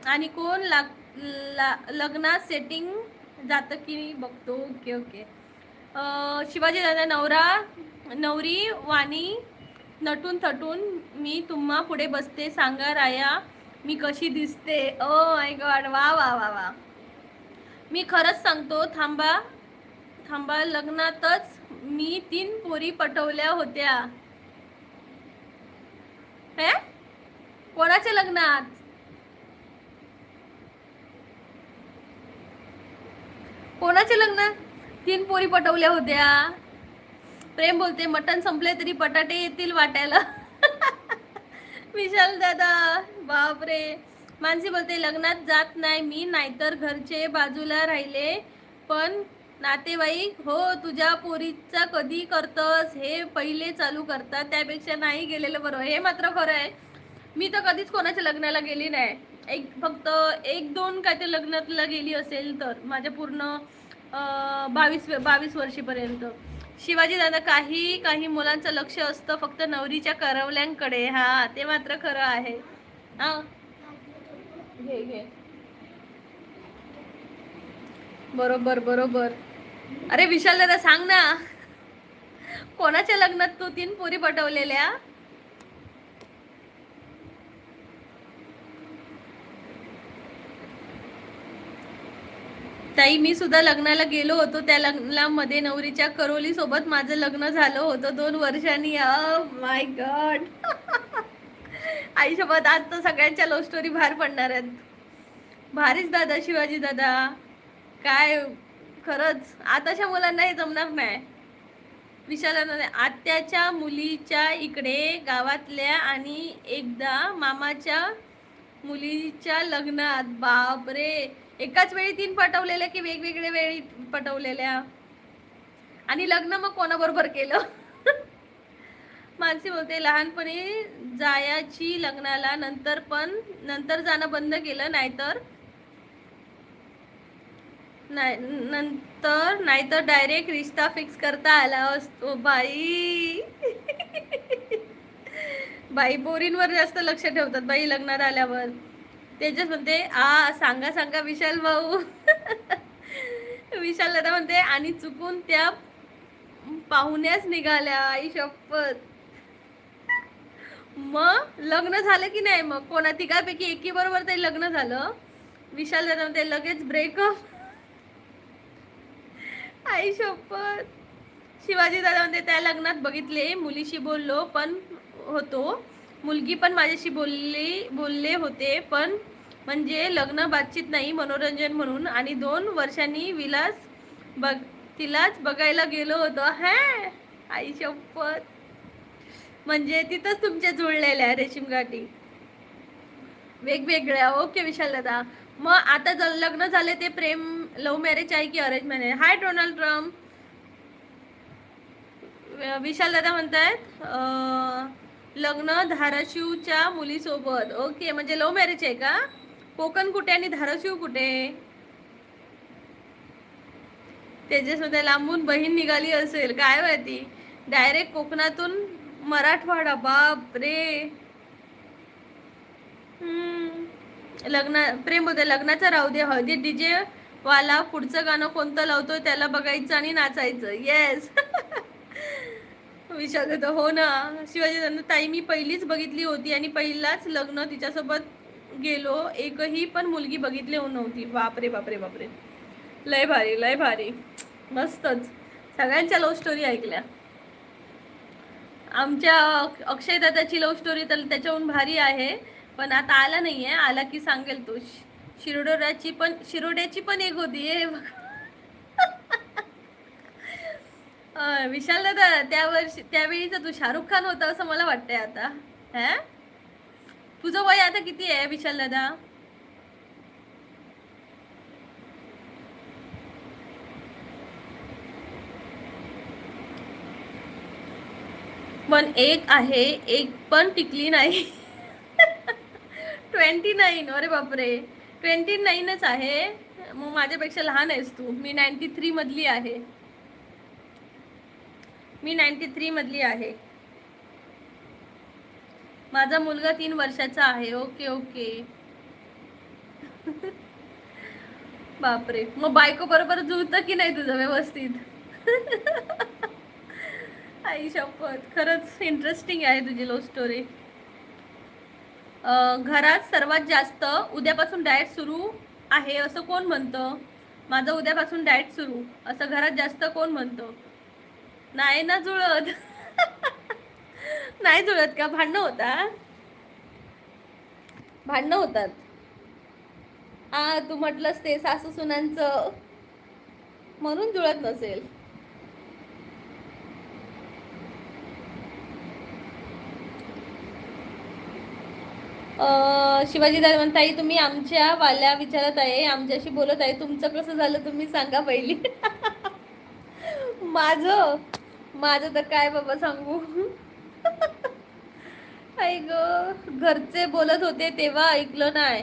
आणि कोण लग्नात सेटिंग जातं की बघतो? ओके. शिवाजी दादा नवरी वाणी नटून थटून मी तुम्हा पुढे बसते, सांगा राया मी कशी दिसते. Oh my God. वा. मी खरंच सांगतो, थांबा लग्नातच मी 3 पोरी पटवल्या होत्या. हे कोणाच्या लग्नात? कोणाच्या लग्नात 3 पोरी पटवल्या होत्या? प्रेम बोलते मटण संपले तरी बटाटे येतील वाटायला. विशाल दादा बापरे. मानसी बोलते लग्नात जात नाही मी, नाहीतर घरचे बाजूला राहिले पण नातेवाईक हो तुझ्या पोरीचा कधी करतस हे पहिले चालू करतात, त्यापेक्षा नाही गेलेलं बरोबर. हे मात्र खरं आहे. मी तर कधीच कोणाच्या लग्नाला गेली नाही. फक्त 1-2 काय ते लग्नातला गेली असेल तर माझ्या पूर्ण 22 वर्षीपर्यंत. शिवाजी दादा काही मुलांचं लक्ष असतं फक्त नवरीच्या करवल्यांकडे. हा, ते मात्र खरं आहे. हा, घे. बरोबर. अरे विशाल दादा सांग ना, कोणाच्या लग्नात तू 3 पोरी पटवलेल्या? ताई मी सुद्धा लग्नाला गेलो होतो. त्या लग्नामध्ये नवरीच्या करोली सोबत माझं लग्न झालं होतं 2 वर्षांनी. माय गॉड. आईसोबत आज तर सगळ्यांच्या लव्ह स्टोरी बाहेर पडणार आहेत. भारीच दादा, शिवाजी दादा. काय खरंच आताच्या मुलांना हे जमणार नाही. विशालाने आत्याच्या मुलीच्या इकडे गावातल्या आणि एकदा मामाच्या मुलीच्या लग्नात. बापरे. एकाच वेळी 3 पटवलेल्या की वेगवेगळ्या वेळी पटवलेल्या? आणि लग्न मग कोणाबरोबर केलं? मानसी बोलते लहानपणी जायाची लग्नाला, नंतर जाणं बंद केलं. नाहीतर नाही नंतर नाहीतर डायरेक्ट रिश्ता फिक्स करता आला असतो बाई. बाई पोरींवर जास्त लक्ष ठेवतात बाई लग्नात आल्यावर. तेजस म्हणते सांगा सांगा विशाल भाऊ. विशाल दादा म्हणते आणि चुकून त्या पाहुण्याच निघाल्या आई शपथ. मग लग्न झालं की नाही मग कोणा तिघापैकी एकी बरोबर तरी लग्न झालं. विशाल दादा म्हणते लगेच ब्रेकअप. आई शपथ. शिवाजी दादा म्हणते त्या लग्नात बघितले मुलीशी बोललो पण होतो, मुलगी पण माझ्याशी बोलले होते पण म्हणजे लग्न बातचीत नाही मनोरंजन म्हणून. आणि 2 वर्षांनी विलास बघ तिलाच बघायला गेलो होतो. हा आई शपथ. म्हणजे तिथंच तुमच्या जुळलेल्या रेशीम गाठी वेगवेगळ्या. ओके विशाल दादा. मग आता जर लग्न झाले ते प्रेम लव्ह मॅरेज आहे की अरेंज मॅरेज? हाय डोनाल्ड ट्रम्प. विशाल दादा म्हणतायत लग्न धाराशिवच्या मुलीसोबत. ओके म्हणजे लव्ह मॅरेज आहे का? कोकण कुठे आणि धाराशिव कुठे? त्याच्यामध्ये लांबून बहीण निघाली असेल काय माहिती. डायरेक्ट कोकणातून मराठवाडा. बाप रे. लग्न प्रेम होते लग्नाचं राहू दे. हळदी डीजे वाला पुढचं गाणं कोणतं लावतोय त्याला बघायचं आणि नाचायचं. येस. विचार देतो हो ना. शिवाजी ताई मी पहिलीच बघितली होती आणि पहिलाच लग्न तिच्यासोबत गेलो. एकही पण मुलगी बघितली नव्हती. बापरे बापरे बापरे. लय भारी लय भारी. मस्तच. सगळ्यांच्या लव्ह स्टोरी ऐकल्या. आमच्या अक्षय दादाची लव्ह स्टोरी तर त्याच्याहून भारी आहे. पण आता आला नाहीये. आला की सांगेल तो. शिरोड्याची पण एक होती. विशाल दादा त्यावेळीचा तू शाहरुख खान होता असं मला वाटतंय आता. हा तुझं वय आता किती आहे विशाल दादा? पण एक आहे एक पण टिकली नाही. 29. अरे बापरे. 29च आहे. मग माझ्यापेक्षा लहान आहेस तू. मी 93 मधली आहे. मी 93 मधली आहे. माझा मुलगा 3 वर्षाचा आहे. Okay okay. बापरे. मग बायको बरोबर जुळतं की नाही तुझं व्यवस्थित? आई शपथ. खरंच इंटरेस्टिंग आहे तुझी लव्ह स्टोरी. घरात सर्वात जास्त उद्यापासून डाएट सुरू आहे असं कोण म्हणतं? माझं उद्यापासून डाएट सुरू असं घरात जास्त कोण म्हणतं? नाही ना जुळत. नाही जुळत का? भांडणं होता? भांडणं होतात. तू म्हटलंस ते सासू सुनांचं म्हणून जुळत नसेल. शिवाजी दादा म्हणताई तुम्ही आमच्या वाल्या विचारत आहे आमच्याशी बोलत आहे. तुमचं कसं झालं तुम्ही सांगा पहिली. माझं तर काय बाबा सांगू. आई ग घरचे बोलत होते तेव्हा ऐकलं नाही.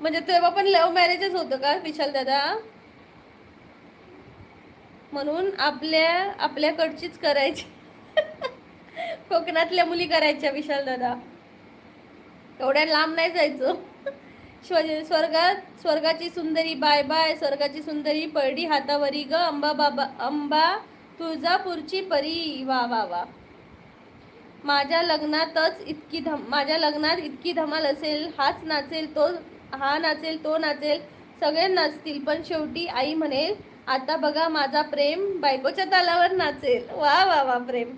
म्हणजे तेव्हा पण लव्ह मॅरेजच होतं का विशाल दादा? म्हणून आपल्याकडचीच करायची. कोकणातल्या मुली करायच्या विशाल दादा. एवढ्या लांब नाही जायचं. शिवाजी स्वर्गाची सुंदरी बाय बाय. स्वर्गाची सुंदरी पडली हातावरी ग अंबा तुळजापूरची परी. वा वा वा. माझ्या लग्नात इतकी धमाल असेल. हा नाचेल तो नाचेल सगळे नाचतील पण शेवटी आई म्हणेल आता बघा माझा प्रेम बायकोच्या तालावर नाचेल. वा वा वा प्रेम.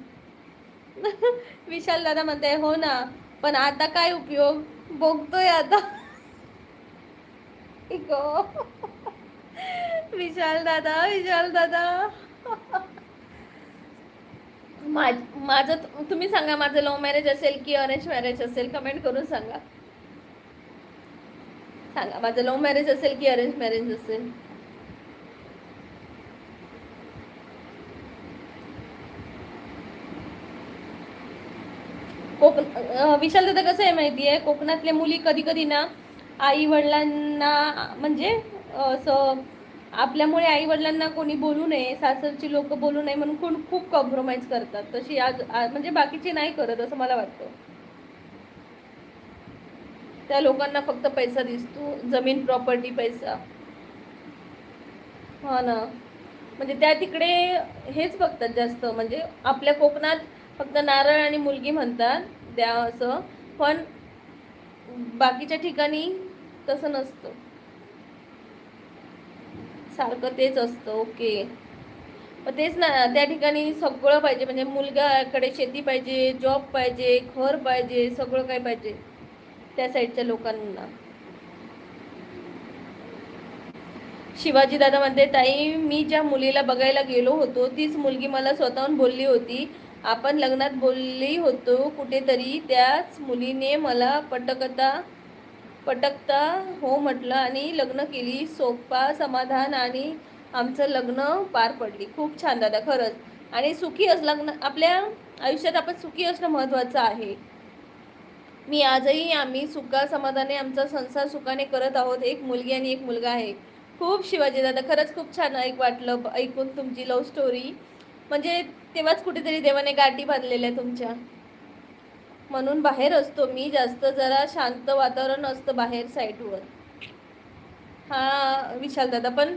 विशाल दादा म्हणते हो ना पण आता काय उपयोग बघतोय आता. विशाल दादा माझं तुम्ही सांगा माझं लव्ह मॅरेज असेल की अरेंज मॅरेज असेल? कमेंट करून सांगा. माझं लव्ह मॅरेज असेल की अरेंज मॅरेज असेल? विशाल दादा कसं आहे माहिती आहे कोकणातल्या मुली कधी कधी ना आई वडिलांना म्हणजे असं आपल्यामुळे आईवडिलांना कोणी बोलू नये, सासरची लोक बोलू नये म्हणून खूप कॉम्प्रोमाइज करतात. तशी म्हणजे बाकीची नाही करत असं मला वाटतं. त्या लोकांना फक्त पैसा दिसतो, जमीन, प्रॉपर्टी, पैसा. हो ना, म्हणजे त्या तिकडे हेच बघतात जास्त. म्हणजे आपल्या कोकणात फक्त नारळ आणि मुलगी म्हणतात द्या असं, पण बाकीच्या ठिकाणी तसं नसतं, सारखं तेच असतं. ओके, मग तेच ना, त्या ठिकाणी सगळं पाहिजे. म्हणजे मुलगाकडे शेती पाहिजे, जॉब पाहिजे, घर पाहिजे, सगळं काय पाहिजे त्या साईडच्या लोकांना. शिवाजी दादा म्हणते, ताई मी ज्या मुलीला बघायला गेलो होतो तीच मुलगी मला स्वतःहून बोलली होती, आपण लग्नात बोलली होतो कुठेतरी, त्याच मुलीने मला पटकता हो म्हटलं आणि लग्न केली. सोपा समाधान आणि आमचं लग्न पार पडली. खूप छान दादा, खरंच. आणि सुखी लग्न आपल्या आयुष्यात आपण सुखी असणं महत्त्वाचं आहे. मी आजही आम्ही सुखा समाधाने आमचा संसार सुखाने करत आहोत. एक मुलगी आणि एक मुलगा आहे. खूप शिवाजी दादा, खरंच खूप छान वाटलं ऐकून तुमची लव्ह स्टोरी. म्हणजे तेव्हाच कुठेतरी देवाने गाठी बांधलेल्या तुमच्या. म्हणून बाहेर असतो मी जास्त, जरा शांत वातावरण असतं बाहेर साईडवर. हा विशाल दादा, पण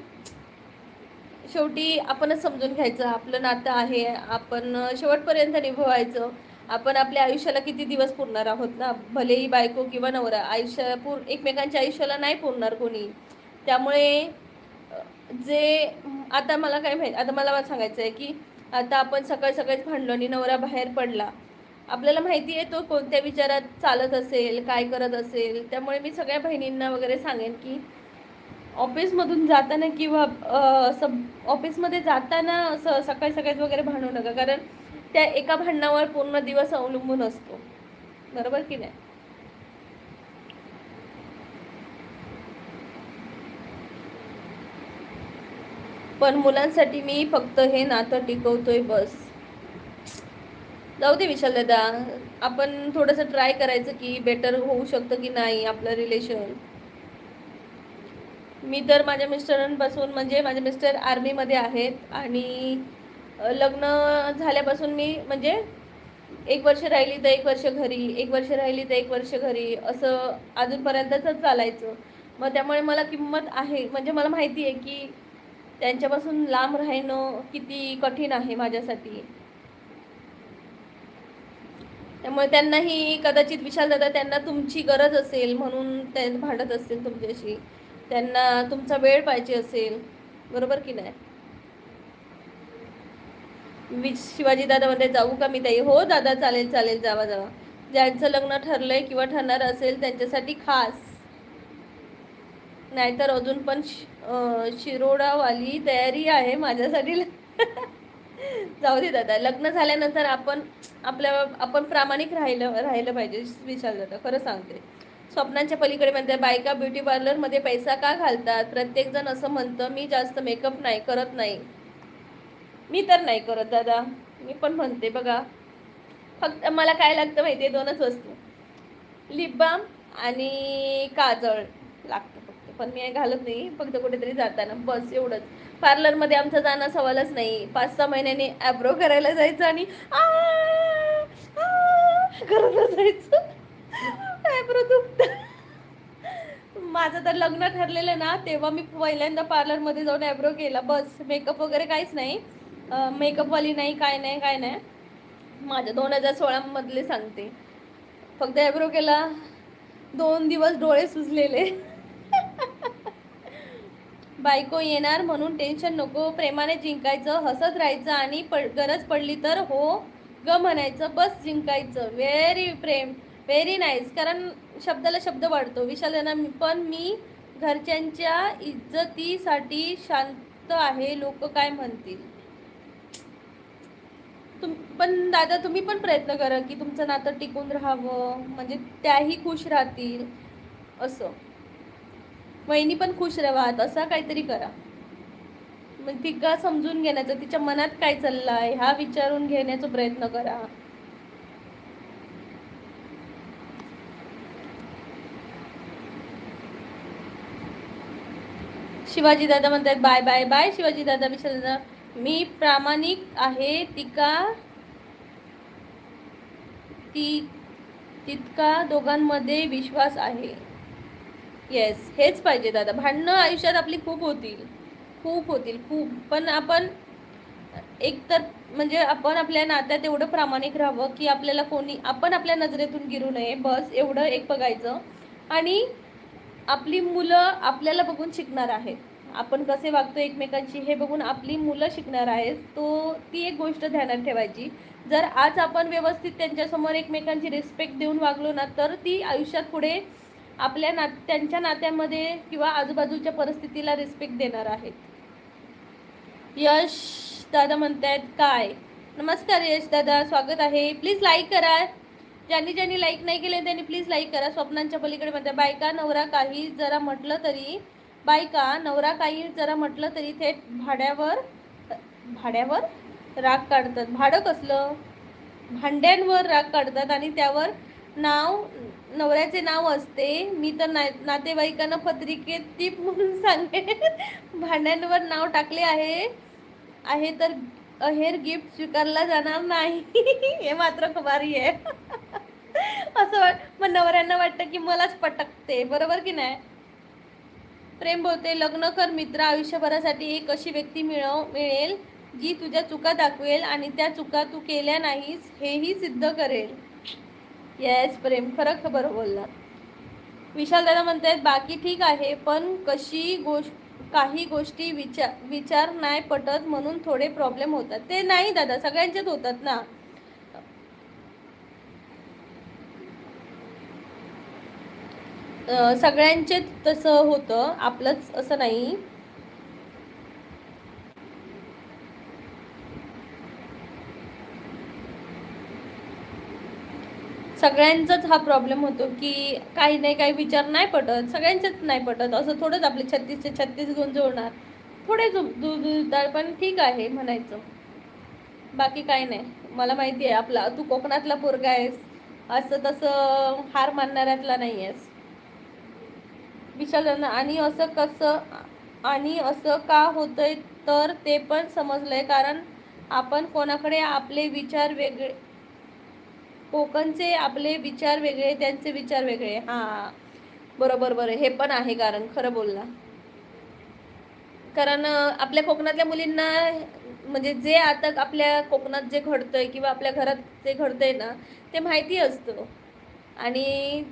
शेवटी आपणच समजून घ्यायचं, आपलं नातं आहे, आपण शेवटपर्यंत निभवायचं. आपण आपल्या आयुष्याला किती दिवस पुरणार आहोत ना, भलेही बायको किंवा नवरा एकमेकांच्या आयुष्याला नाही पुरणार कोणी. त्यामुळे जे आता मला काय माहीत, आता मला सांगायचं आहे की आता आपण सकाळीच भांडलो आणि नवरा बाहेर पडला, आपल्याला माहिती आहे तो कोणत्या विचारात चालत असेल, काय करत असेल. त्यामुळे मी सगळ्या बहिणींना वगैरे सांगेन की ऑफिसमधून जाताना किंवा असं ऑफिसमध्ये जाताना असं सकाळीच वगैरे भांडू नका, कारण त्या एका भांडणावर पूर्ण दिवस अवलंबून असतो. बरोबर की नाही? पण मुलांसाठी मी फक्त हे नातं टिकवतोय बस. जाऊ दे विशाल दादा, आपण थोडंसं ट्राय करायचं की बेटर होऊ शकतं की नाही आपलं रिलेशन. मी तर माझ्या मिस्टरांपासून, म्हणजे माझे मिस्टर आर्मीमध्ये आहेत आणि लग्न झाल्यापासून मी म्हणजे 1 वर्ष राहिली तर 1 वर्ष घरी, 1 वर्ष राहिली तर 1 वर्ष घरी, असं अजूनपर्यंतच चालायचं. मग त्यामुळे मला किंमत आहे, म्हणजे मला माहिती आहे की त्यांच्यापासून लांब राहणं किती कठीण आहे माझ्यासाठी. त्यामुळे त्यांनाही कदाचित विशाल दादा, त्यांना तुमची गरज असेल म्हणून ते भांडत असतील तुमच्याशी, त्यांना तुमचा वेळ पाहिजे असेल. बरोबर की नाही? शिवाजी दादा म्हणते, जाऊ का मी ताई? हो दादा, चालेल चालेल, जावा जावा. ज्यांचं लग्न ठरलंय किंवा ठरणार असेल त्यांच्यासाठी खास. नाहीतर अजून पण शिरोडावाली तयारी आहे माझ्यासाठी. जाऊ दे दादा, लग्न झाल्यानंतर आपण प्रामाणिक राहिलं पाहिजे विशाल दादा, खरं सांगते. स्वप्नांच्या पलीकडे म्हणते, बायका ब्युटी पार्लरमध्ये पैसा का घालतात? प्रत्येक जण असं म्हणतं. मी जास्त मेकअप नाही करत, नाही मी तर नाही करत दादा. मी पण म्हणते बघा, फक्त मला काय लागतं माहिती आहे, 2च वस्तू, लिप बाम आणि काजळ लागतं फक्त. पण मी घालत नाही, फक्त कुठेतरी जाताना बस एवढंच. पार्लरमध्ये आमचं जाणं सवालच नाही. 5-6 महिन्याने ॲब्रो करायला जायचं आणि करत जायचं. ॲब्रो दुखतं. माझं तर लग्न ठरलेलं ना, तेव्हा मी पहिल्यांदा पार्लरमध्ये जाऊन ॲब्रो केला बस. मेकअप वगैरे काहीच नाही, मेकअपवाली नाही, काय नाही काय नाही. माझ्या 2016 मधले सांगते. फक्त ॲब्रो केला, 2 दिवस डोळे सुजलेले. बायको येणार म्हणून टेन्शन नको, प्रेमाने जिंकायचं, हसत राहायचं आणि गरज पडली तर हो ग म्हणायचं, बस जिंकायचं. व्हेरी प्रेम, व्हेरी नाईस. कारण शब्दाला शब्द वाढतो विशाल यांना. पण मी घरच्यांच्या इज्जतीसाठी शांत आहे, लोक काय म्हणतील. पण दादा, तुम्ही पण प्रयत्न करा की तुमचं नातं टिकून राहावं, म्हणजे त्याही खुश राहतील असं. वहिनी पण खुश राहावा, असं काहीतरी करा. मग तिला समजून घेण्याचं, तिच्या मनात काय चाललंय हा विचारून घेण्याचा प्रयत्न करा. शिवाजी दादा म्हणतात बाय बाय बाय. शिवाजी दादा, विशाल दादा, मी प्रामाणिक आहे तितका दोघांमध्ये विश्वास आहे. येस, हेच पाहिजे दादा. भांडणं आयुष्यात आपली खूप होतील. पण आपण एकतर म्हणजे आपण आपल्या नात्यात एवढं प्रामाणिक राहावं की आपण आपल्या नजरेतून गिरू नये, बस एवढं एक बघायचं. आणि आपली मुलं आपल्याला बघून शिकणार आहेत. आपण कसे वागतो एकमेकांशी हे बघून आपली मुलं शिकणार आहेत. ती एक गोष्ट ध्यानात ठेवायची. जर आज आपण व्यवस्थित त्यांच्यासमोर एकमेकांची रिस्पेक्ट देऊन वागलो ना, तर ती आयुष्यात पुढे त्यांच्या नात्यामध्ये किंवा आजूबाजूच्या परिस्थितीला रिस्पेक्ट देणार आहेत. यश दादा म्हणतायत काय. नमस्कार यश दादा, स्वागत आहे. प्लीज लाईक करा. ज्यांनी लाईक नाही केले त्यांनी प्लीज लाईक करा. स्वप्नांच्या पलीकडे म्हणते बायका नवरा काही जरा म्हटलं तरी थेट भाड्यावर राग काढतात. भाडं कसलं? भांड्यांवर राग काढतात आणि त्यावर नवऱ्याचे नाव असते. मी तर नातेवाईकांना पत्रिकेत टीप म्हणून सांगेन भांड्यांवर नाव टाकले आहे तर अहेर गिफ्ट स्वीकारला जाणार नाही. हे मात्र खबारी आहे. असं मग नवऱ्यांना वाटतं की मलाच पटकते, बरोबर की नाही. प्रेम बोलते लग्न कर मित्र, आयुष्यभरासाठी एक अशी व्यक्ती मिळेल जी तुझ्या चुका दाखवेल आणि त्या चुका तू केल्या नाहीस हेही सिद्ध करेल. येस प्रेम, खरं खबर बोलला. विशाल दादा म्हणतात बाकी ठीक आहे, पण काही गोष्टी विचार नाही पटत म्हणून थोडे प्रॉब्लेम होतात. ते नाही दादा, सगळ्यांच्याच होतात ना. सगळ्यांचेच तसं होतं, आपलंच असं नाही. सगळ्यांचाच हा प्रॉब्लेम होतो की काही नाही, काही विचार नाही पटत, सगळ्यांच्याच नाही पटत. असं थोडंच आपले 36चे 36 गुण जुळणार, थोडे जुळतात, पण ठीक आहे म्हणायचं. बाकी काही नाही. मला माहिती आहे आपला तू कोकणातला पोरगा आहेस, असं तसं हार मानणाऱ्यातला नाही आहेस. विशाल आणि असं का होतंय तर ते पण समजलंय, कारण आपण कोणाकडे आपले विचार वेगळे, कोकणचे आपले विचार वेगळे, त्यांचे विचार वेगळे. हा बरोबर, हे पण आहे कारण, खरं बोलला. कारण आपल्या कोकणातल्या मुलींना म्हणजे जे आता आपल्या कोकणात जे घडतंय किंवा आपल्या घरात जे घडतंय ना, ते माहिती असतं. आणि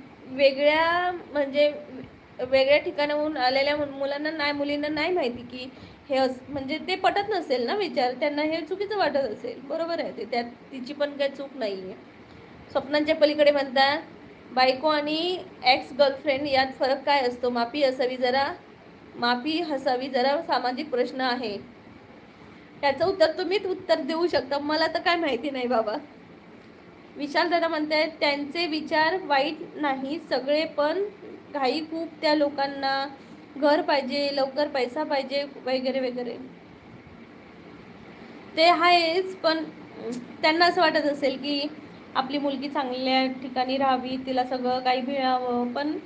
वेगळ्या ठिकाणाहून आलेल्या मुलींना नाही माहिती की हे म्हणजे ते पटत नसेल ना विचार, त्यांना हे चुकीचं वाटत असेल. बरोबर आहे ते, त्यात तिची पण काही चूक नाही आहे. स्वप्नांच्या पलीकडे म्हणतात बायको आणि एक्स गर्लफ्रेंड यात फरक काय असतो? माफी हसावी जरा सामाजिक प्रश्न आहे. त्याचं उत्तर तुम्हीच उत्तर देऊ शकता, मला तर काय माहिती नाही बाबा. विशाल दादा म्हणतात त्यांचे विचार वाईट नाही सगळे, पण घाई खूप त्या लोकांना, घर पाहिजे, लवकर पैसा पाहिजे, वगैरे वगैरे. ते आहेच, पण त्यांना असं वाटत असेल की आपली मुलगी चांगल्या ठिकाणी राहावी, तिला सगळं काही मिळावं. पण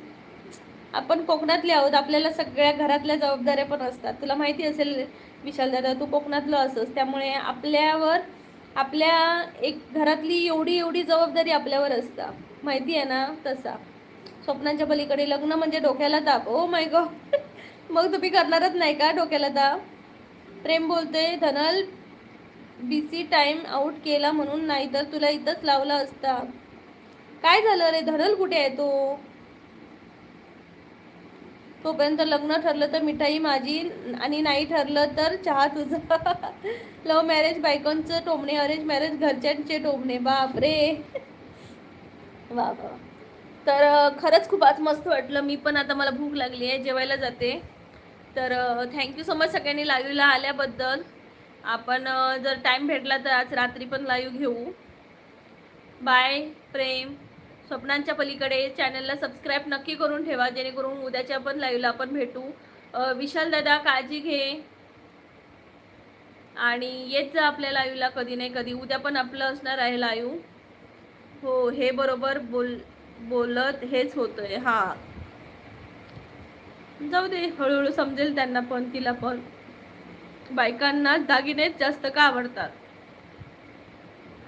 आपण कोकणातले आहोत, आपल्याला सगळ्या घरातल्या जबाबदाऱ्या पण असतात. तुला माहिती असेल विशाल दादा, तू कोकणातलं असस, त्यामुळे आपल्या एक घरातली एवढी जबाबदारी आपल्यावर असतात, माहिती आहे ना. तसा स्वप्नांच्या पलीकडे लग्न म्हणजे डोक्याला ताप. Oh my God. मग तुम्ही करणारच नाही का डोक्याला ताप? प्रेम बोलते धनल बीसी टाइम आउट केला म्हणून, नाही तर तुला इथंच लावला असता. काय झालं रे धनल, कुठे आहे तोपर्यंत लग्न ठरलं तर मिठाई माझी आणि नाही ठरलं तर चहा तुझा. लव्ह मॅरेज बायकोंचं टोमणे, अरेंज मॅरेज घरच्यांचे टोमणे. बापरे. वा. तर खरंच खूप आज मस्त वाटलं. मी पण आता मला भूक लागली आहे, जेवायला जाते. तर थँक्यू सो मच सगळ्यांनी लाईव्हला आल्याबद्दल. आपण जर टाईम भेटला तर आज रात्री पण लाईव्ह घेऊ. बाय प्रेम. स्वप्नांच्या पलीकडे चॅनलला सबस्क्राईब नक्की करून ठेवा, जेणेकरून उद्याच्या पण लाईव्हला आपण भेटू. विशाल दादा काळजी घे आणि येत जा आपल्या लाईव्हला कधी नाही कधी. उद्या पण आपलं असणार आहे लाईव्ह. हो, हे बरोबर बोलत हेच होतंय. हां, जाऊ दे, हळूहळू समजेल त्यांना पण, तिला पण. बायकांनाच दागिनेच जास्त का आवडतात?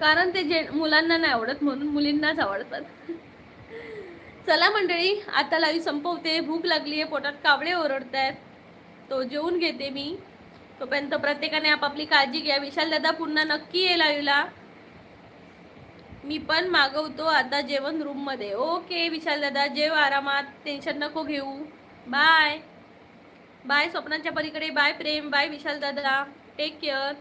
कारण ते मुलांना नाही आवडत, म्हणून मुलींनाच आवडतात. चला मंडळी, आता लाईव्ह संपवते. भूक लागली आहे, पोटात कावळे ओरडतायत, तो जेवून घेते मी. तोपर्यंत प्रत्येकाने आपापली काळजी घ्या. विशाल दादा पुन्हा नक्की ये लाईव्हला. मी पण मागवतो आता जेवण रूम मध्ये. ओके विशाल दादा, जेव आरामात, टेन्शन नको घेऊ. बाय बाय स्वप्नांच्या पलीकडे. बाय प्रेम. बाय विशाल दादा. Take care.